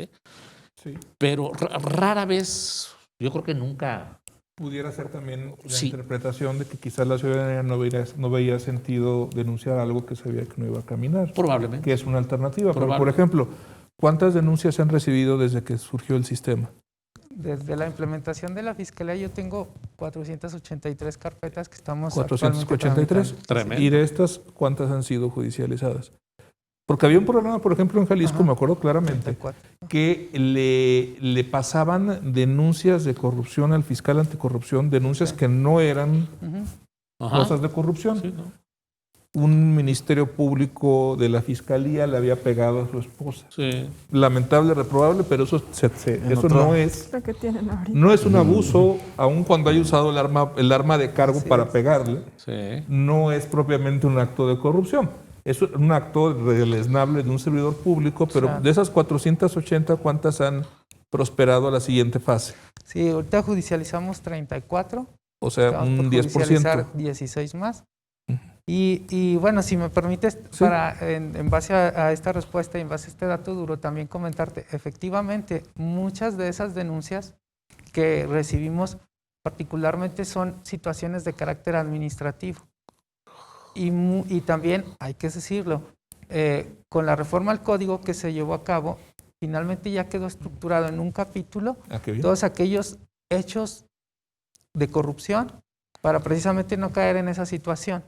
Sí. Pero rara vez, yo creo que nunca. Pudiera ser también la Sí. interpretación de que quizás la ciudadanía no veía sentido denunciar algo que sabía que no iba a caminar. Probablemente. Que es una alternativa. Pero, por Probablemente. ejemplo, ¿cuántas denuncias se han recibido desde que surgió el sistema? Desde la implementación de la Fiscalía yo tengo 483 carpetas que estamos 483. actualmente Tremendo. Y de estas, ¿cuántas han sido judicializadas? Porque había un programa, por ejemplo, en Jalisco, Ajá. me acuerdo claramente, 34. que le pasaban denuncias de corrupción al fiscal anticorrupción, denuncias que no eran Ujú. Ajá. cosas de corrupción. Sí, ¿no? Un ministerio público de la fiscalía le había pegado a su esposa. Sí. Lamentable, reprobable, pero eso Lo que tienen ahorita. no es un abuso, aun cuando haya usado el arma de cargo Así para es. pegarle, Sí. no es propiamente un acto de corrupción. Es un acto deleznable de un servidor público, pero Claro. de esas 480, ¿cuántas han prosperado a la siguiente fase? Sí, ahorita judicializamos 34. O sea, Estamos un por 10%. judicializar 16 más. Y bueno, si me permites, Sí. en base a esta respuesta y en base a este dato duro, también comentarte, efectivamente, muchas de esas denuncias que recibimos particularmente son situaciones de carácter administrativo. Y también, hay que decirlo, con la reforma al código que se llevó a cabo, finalmente ya quedó estructurado en un capítulo Ah, qué bien. todos aquellos hechos de corrupción para precisamente no caer en esa situación.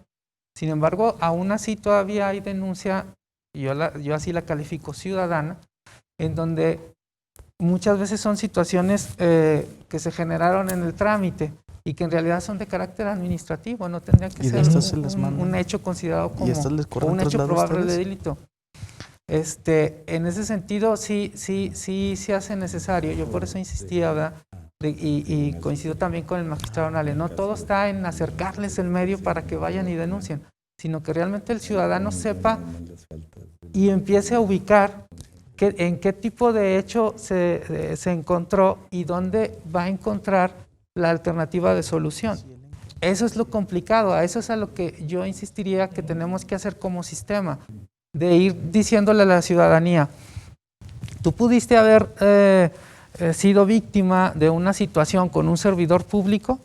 Sin embargo, aún así todavía hay denuncia, y yo así la califico ciudadana, en donde muchas veces son situaciones que se generaron en el trámite y que en realidad son de carácter administrativo, no tendrían que Y de ser estas se les manda. un hecho considerado ¿Y estas les como corren un hecho traslado a probable de ustedes? delito. En ese sentido, sí se hace necesario. Yo por eso insistía, ¿verdad? Y coincido también con el magistrado Nale. No todo está en acercarles el medio para que vayan y denuncien, sino que realmente el ciudadano sepa y empiece a ubicar en qué tipo de hecho se encontró y dónde va a encontrar la alternativa de solución. Eso es lo complicado, a eso es a lo que yo insistiría que tenemos que hacer como sistema, de ir diciéndole a la ciudadanía, tú pudiste haber sido víctima de una situación con un servidor público,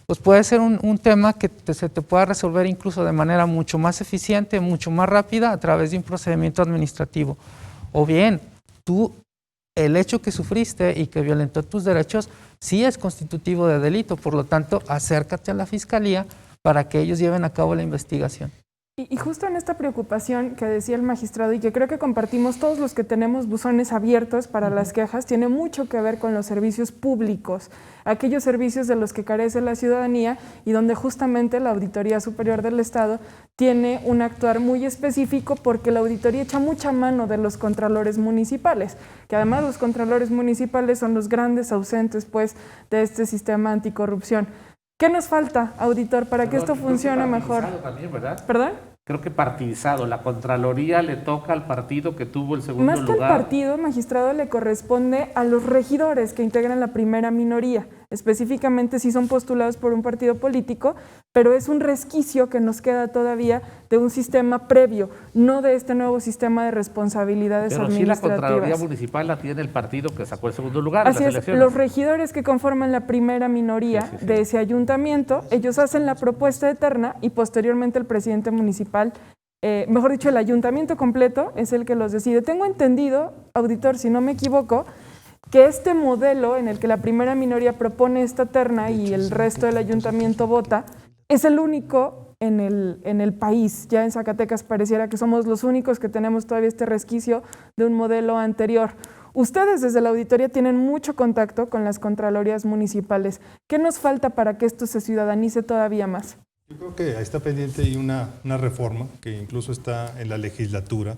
pues puede ser un tema que se te pueda resolver incluso de manera mucho más eficiente, mucho más rápida a través de un procedimiento administrativo. O bien, el hecho que sufriste y que violentó tus derechos sí es constitutivo de delito, por lo tanto, acércate a la fiscalía para que ellos lleven a cabo la investigación. Y justo en esta preocupación que decía el magistrado y que creo que compartimos todos los que tenemos buzones abiertos para las quejas, tiene mucho que ver con los servicios públicos, aquellos servicios de los que carece la ciudadanía y donde justamente la Auditoría Superior del Estado tiene un actuar muy específico porque la auditoría echa mucha mano de los contralores municipales, que además los contralores municipales son los grandes ausentes pues, de este sistema anticorrupción. ¿Qué nos falta, auditor, para que esto funcione mejor? También, ¿verdad? ¿Perdón? Creo que partidizado. La Contraloría le toca al partido que tuvo el segundo Más lugar. que al partido, magistrado, le corresponde a los regidores que integran la primera minoría, específicamente si son postulados por un partido político, pero es un resquicio que nos queda todavía de un sistema previo, no de este nuevo sistema de responsabilidades Pero sí, la administrativas. Contraloría Municipal la tiene el partido que sacó el segundo lugar Así en es, las elecciones. los regidores que conforman la primera minoría de ese ayuntamiento, ellos hacen la propuesta de terna y posteriormente el presidente municipal, mejor dicho, el ayuntamiento completo es el que los decide. Tengo entendido, auditor, si no me equivoco, que este modelo en el que la primera minoría propone esta terna y el resto del ayuntamiento vota, es el único en el país. Ya en Zacatecas pareciera que somos los únicos que tenemos todavía este resquicio de un modelo anterior. Ustedes desde la auditoría tienen mucho contacto con las contralorías municipales. ¿Qué nos falta para que esto se ciudadanice todavía más? Yo creo que ahí está pendiente y una reforma que incluso está en la legislatura,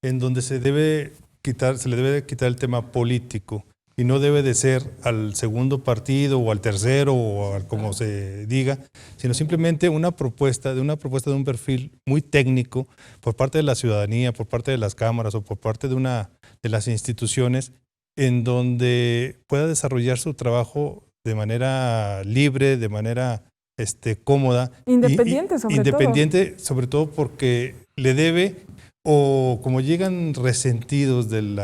en donde se le debe quitar el tema político y no debe de ser al segundo partido o al tercero o al como se diga, sino simplemente una propuesta de un perfil muy técnico por parte de la ciudadanía, por parte de las cámaras o por parte de las instituciones, en donde pueda desarrollar su trabajo de manera libre, de manera cómoda. Independiente, sobre todo porque le debe, o como llegan resentidos del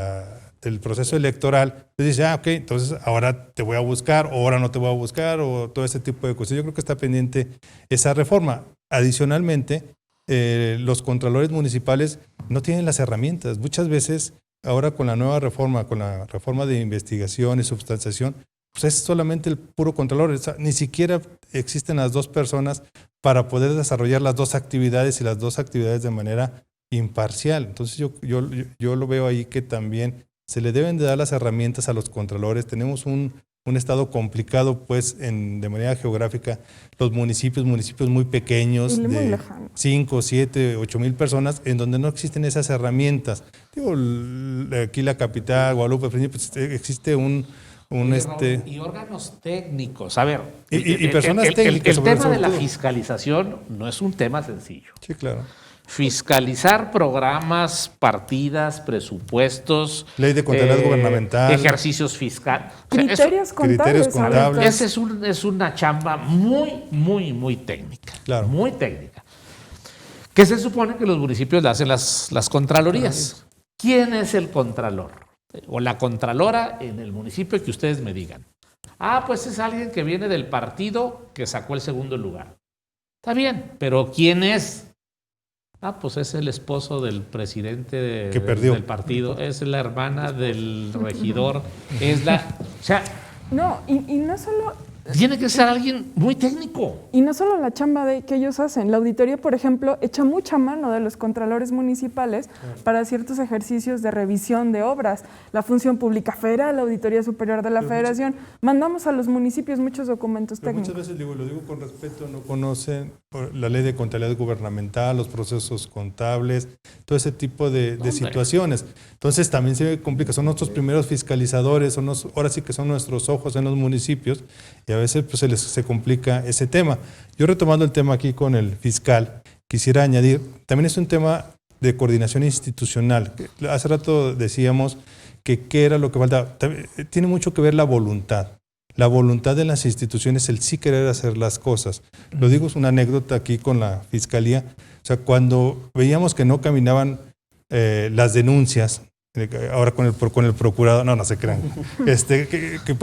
proceso electoral, pues dice, ok, entonces ahora te voy a buscar, o ahora no te voy a buscar, o todo ese tipo de cosas. Yo creo que está pendiente esa reforma. Adicionalmente, los contralores municipales no tienen las herramientas. Muchas veces, ahora con la nueva reforma, con la reforma de investigación y substanciación, pues es solamente el puro contralor. O sea, ni siquiera existen las dos personas para poder desarrollar las dos actividades y las dos actividades de manera imparcial. Entonces yo lo veo ahí que también se le deben de dar las herramientas a los contralores. Tenemos un estado complicado, pues, de manera geográfica, los municipios muy pequeños, de 5, 7, 8 mil personas, en donde no existen esas herramientas. Digo, aquí la capital, Guadalupe, pues, existe y órganos técnicos. A ver, y personas técnicas. El tema de la fiscalización no es un tema sencillo. Sí, claro. Fiscalizar programas, partidas, presupuestos, ley de contabilidad gubernamental, ejercicios fiscales, criterios contables. Esa es una chamba muy técnica. Claro. Muy técnica. Que se supone que los municipios le hacen las contralorías. ¿Quién es el contralor? O la contralora en el municipio que ustedes me digan. Pues es alguien que viene del partido que sacó el segundo lugar. Está bien, pero ¿quién es? Pues es el esposo del presidente del partido, es la hermana del regidor, No, y no solo... Tiene que ser alguien muy técnico. Y no solo la chamba que ellos hacen. La auditoría, por ejemplo, echa mucha mano de los contralores municipales para ciertos ejercicios de revisión de obras. La Función Pública Federal, la Auditoría Superior de la Federación. Mandamos a los municipios muchos documentos técnicos. Muchas veces, lo digo con respeto, no conocen la ley de contabilidad gubernamental, los procesos contables, todo ese tipo de situaciones. Entonces también se complica. Son nuestros primeros fiscalizadores, ahora sí que son nuestros ojos en los municipios, y a veces pues, se complica ese tema. Yo, retomando el tema aquí con el fiscal, quisiera añadir, también es un tema de coordinación institucional. Hace rato decíamos que qué era lo que faltaba. Tiene mucho que ver la voluntad de las instituciones, el sí querer hacer las cosas. Lo digo, es una anécdota aquí con la fiscalía. O sea, cuando veíamos que no caminaban las denuncias, ahora con el procurador, no se crean, que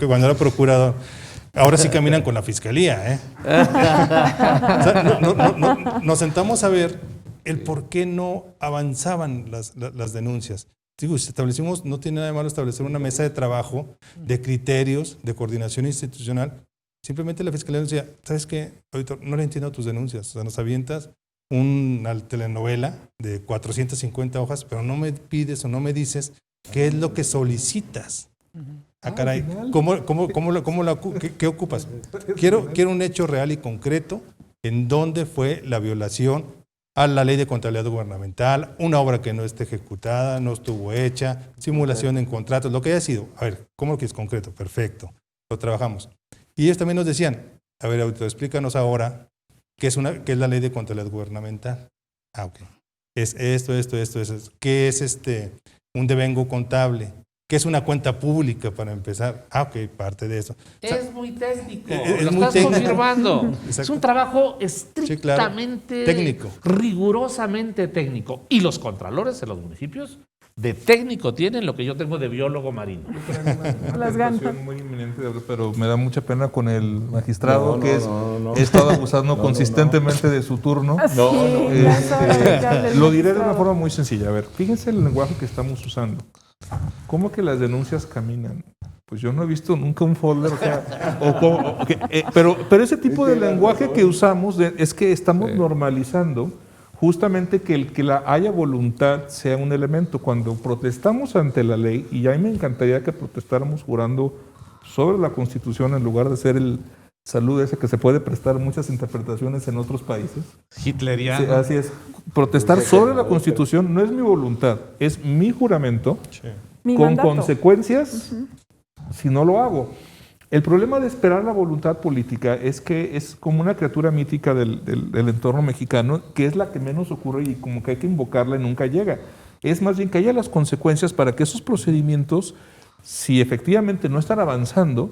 cuando era procurador, ahora sí caminan con la fiscalía, O sea, nos sentamos a ver el por qué no avanzaban las denuncias. Digo, establecimos, no tiene nada de malo establecer una mesa de trabajo de criterios de coordinación institucional. Simplemente la fiscalía nos decía, ¿sabes qué, auditor? No le entiendo tus denuncias. O sea, nos avientas una telenovela de 450 hojas, pero no me pides o no me dices qué es lo que solicitas. Ah, caray, ¿qué ocupas? Quiero un hecho real y concreto en dónde fue la violación a la ley de contabilidad gubernamental, una obra que no esté ejecutada, no estuvo hecha, simulación en contratos, lo que haya sido. A ver, ¿cómo lo quieres concreto? Perfecto, lo trabajamos. Y ellos también nos decían, a ver, auditor, explícanos ahora qué es la ley de contabilidad gubernamental. Ah, ok. Es esto. ¿Qué es un devengo contable? ¿Qué es una cuenta pública para empezar? Ah, ok, parte de eso. O sea, Es muy técnico, es lo muy estás técnico. confirmando. Exacto. Es un trabajo Sí, claro. estrictamente Técnico. rigurosamente técnico. Y los contralores en los municipios de técnico tienen lo que yo tengo de biólogo marino. Las ganas. Muy inminente, pero me da mucha pena con el magistrado he estado abusando consistentemente de su turno. Sí, ya sabes, ya del Lo diré de una magistrado. forma muy sencilla. A ver, fíjense el lenguaje que estamos usando. ¿Cómo que las denuncias caminan? Pues yo no he visto nunca un folder, o sea, pero ese tipo de lenguaje que usamos es que estamos normalizando justamente que el que haya voluntad sea un elemento. Cuando protestamos ante la ley, y a mí me encantaría que protestáramos jurando sobre la Constitución en lugar de ser el saludo ese que se puede prestar muchas interpretaciones en otros países. Hitleriano. Sí, así es. Protestar sobre la Constitución no es mi voluntad, es mi juramento Mi con mandato. consecuencias si no lo hago. El problema de esperar la voluntad política es que es como una criatura mítica del entorno mexicano, que es la que menos ocurre y como que hay que invocarla y nunca llega. Es más bien que haya las consecuencias para que esos procedimientos, si efectivamente no están avanzando,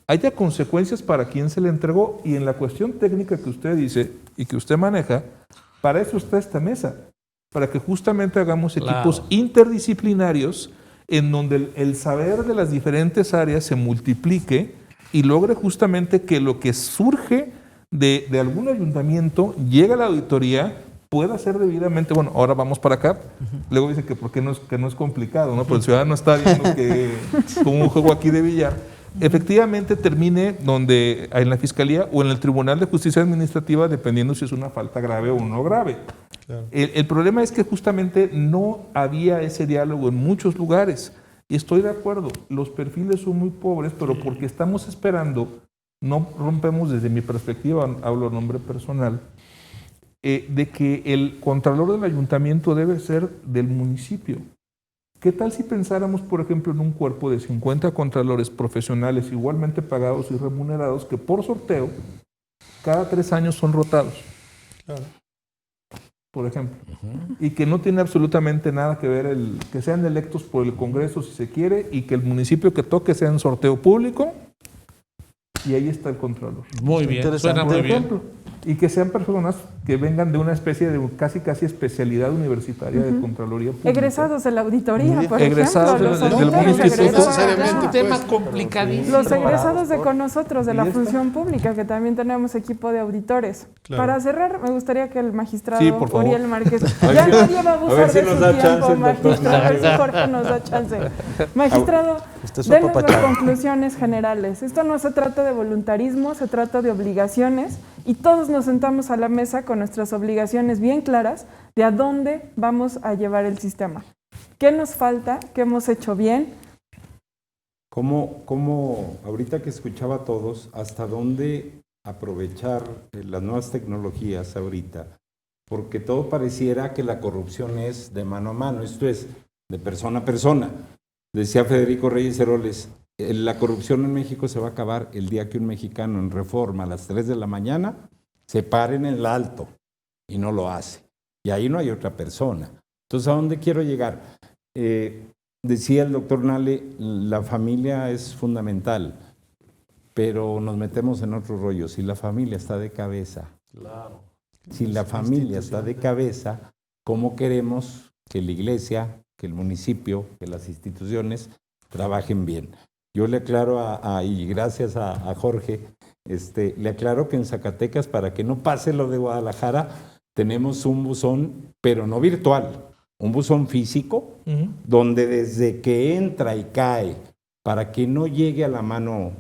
haya consecuencias para quien se le entregó. Y en la cuestión técnica que usted dice y que usted maneja, para eso está esta mesa, para que justamente hagamos equipos interdisciplinarios en donde el saber de las diferentes áreas se multiplique y logre justamente que lo que surge de algún ayuntamiento llegue a la auditoría, pueda ser debidamente, bueno, ahora vamos para acá. Luego dice que porque no es complicado, ¿no? Pero el ciudadano está viendo que como un juego aquí de billar. Efectivamente termine donde en la Fiscalía o en el Tribunal de Justicia Administrativa, dependiendo si es una falta grave o no grave. Claro. El problema es que justamente no había ese diálogo en muchos lugares. Y estoy de acuerdo, los perfiles son muy pobres, pero porque estamos esperando, no rompemos desde mi perspectiva, hablo a nombre personal, de que el contralor del ayuntamiento debe ser del municipio. ¿Qué tal si pensáramos, por ejemplo, en un cuerpo de 50 contralores profesionales igualmente pagados y remunerados que por sorteo cada 3 años son rotados? Claro. Por ejemplo. Y que no tiene absolutamente nada que ver que sean electos por el Congreso si se quiere y que el municipio que toque sea en sorteo público y ahí está el contralor. Muy bien, suena muy bien. Y que sean personas que vengan de una especie de casi especialidad universitaria de Contraloría Pública. Egresados de la auditoría, por egresados ejemplo. del municipio. Es un tema complicadísimo. Los egresados de con nosotros, de la función pública, que también tenemos equipo de auditores. Claro. Para cerrar, me gustaría que el magistrado Uriel Márquez, ya nadie va a abusar de su tiempo, magistrado, a ver si Jorge nos da chance. Magistrado, denos las conclusiones generales. Esto no se trata de voluntarismo, se trata de obligaciones y todos nos sentamos a la mesa con nuestras obligaciones bien claras de a dónde vamos a llevar el sistema. ¿Qué nos falta? ¿Qué hemos hecho bien? ¿Cómo ahorita que escuchaba a todos, hasta dónde aprovechar las nuevas tecnologías ahorita? Porque todo pareciera que la corrupción es de mano a mano, esto es de persona a persona. Decía Federico Reyes Heroles, la corrupción en México se va a acabar el día que un mexicano en Reforma a las 3 de la mañana se pare en el alto y no lo hace. Y ahí no hay otra persona. Entonces, ¿a dónde quiero llegar? Decía el doctor Nale, la familia es fundamental, pero nos metemos en otro rollo. Si la familia está de cabeza, si la familia está de cabeza, ¿cómo queremos que la iglesia, que el municipio, que las instituciones trabajen bien? Yo le aclaro y gracias a Jorge, le aclaro que en Zacatecas, para que no pase lo de Guadalajara, tenemos un buzón, pero no virtual, un buzón físico, donde desde que entra y cae, para que no llegue a la mano,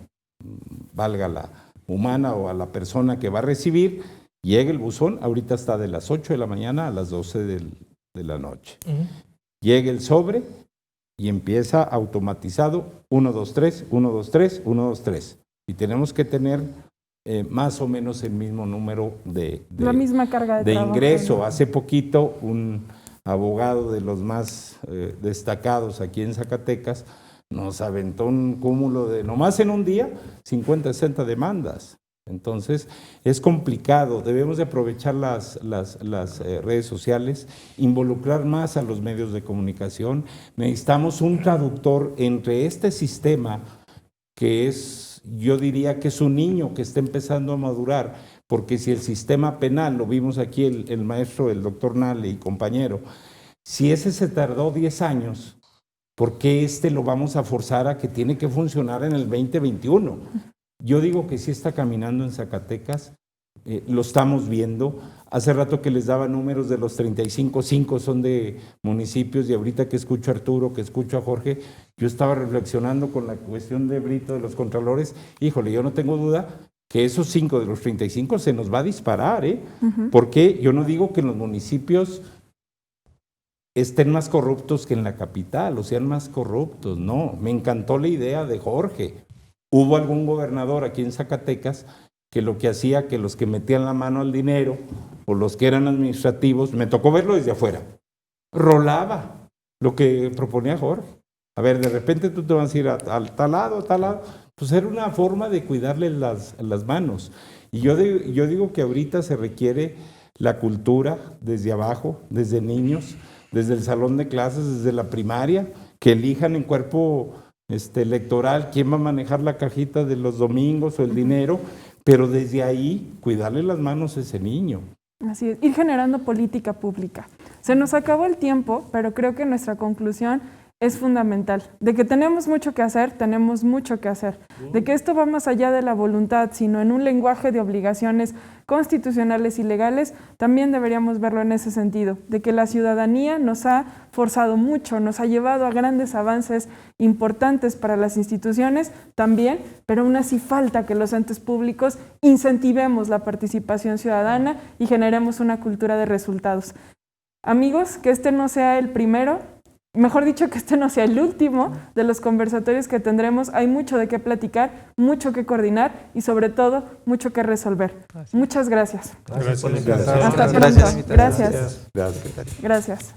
valga humana o a la persona que va a recibir, llega el buzón, ahorita está de las 8 de la mañana a las 12 de la noche. Llega el sobre y empieza automatizado 1, 2, 3, 1, 2, 3, 1, 2, 3. Y tenemos que tener más o menos el mismo número la misma carga de trabajo, ingreso. ¿no? Hace poquito un abogado de los más destacados aquí en Zacatecas nos aventó un cúmulo de, nomás en un día, 50, 60 demandas. Entonces, es complicado. Debemos de aprovechar las redes sociales, involucrar más a los medios de comunicación. Necesitamos un traductor entre este sistema que es, yo diría que es un niño que está empezando a madurar, porque si el sistema penal, lo vimos aquí el maestro, el doctor Nale y compañero, si ese se tardó 10 años, ¿por qué lo vamos a forzar a que tiene que funcionar en el 2021? Yo digo que sí está caminando en Zacatecas, lo estamos viendo. Hace rato que les daba números de los 35, 5 son de municipios, y ahorita que escucho a Arturo, que escucho a Jorge, yo estaba reflexionando con la cuestión de Brito, de los contralores. Híjole, yo no tengo duda que esos 5 de los 35 se nos va a disparar, porque yo no digo que en los municipios estén más corruptos que en la capital, o sean más corruptos, no. Me encantó la idea de Jorge. Hubo algún gobernador aquí en Zacatecas que lo que hacía, que los que metían la mano al dinero o los que eran administrativos, me tocó verlo desde afuera, rolaba lo que proponía Jorge. A ver, de repente tú te vas a ir a tal lado, pues era una forma de cuidarle las manos. Y yo digo que ahorita se requiere la cultura desde abajo, desde niños, desde el salón de clases, desde la primaria, que elijan en cuerpo electoral quién va a manejar la cajita de los domingos o el dinero, pero desde ahí cuidarle las manos a ese niño. Así es, ir generando política pública. Se nos acabó el tiempo, pero creo que nuestra conclusión es fundamental. De que tenemos mucho que hacer, tenemos mucho que hacer. De que esto va más allá de la voluntad, sino en un lenguaje de obligaciones constitucionales y legales, también deberíamos verlo en ese sentido. De que la ciudadanía nos ha forzado mucho, nos ha llevado a grandes avances importantes para las instituciones también, pero aún así falta que los entes públicos incentivemos la participación ciudadana y generemos una cultura de resultados. Amigos, que este no sea el primero, mejor dicho, que este no sea el último de los conversatorios que tendremos. Hay mucho de qué platicar, mucho que coordinar y sobre todo mucho que resolver. Muchas gracias. Gracias. Hasta pronto. Gracias. Gracias. Gracias.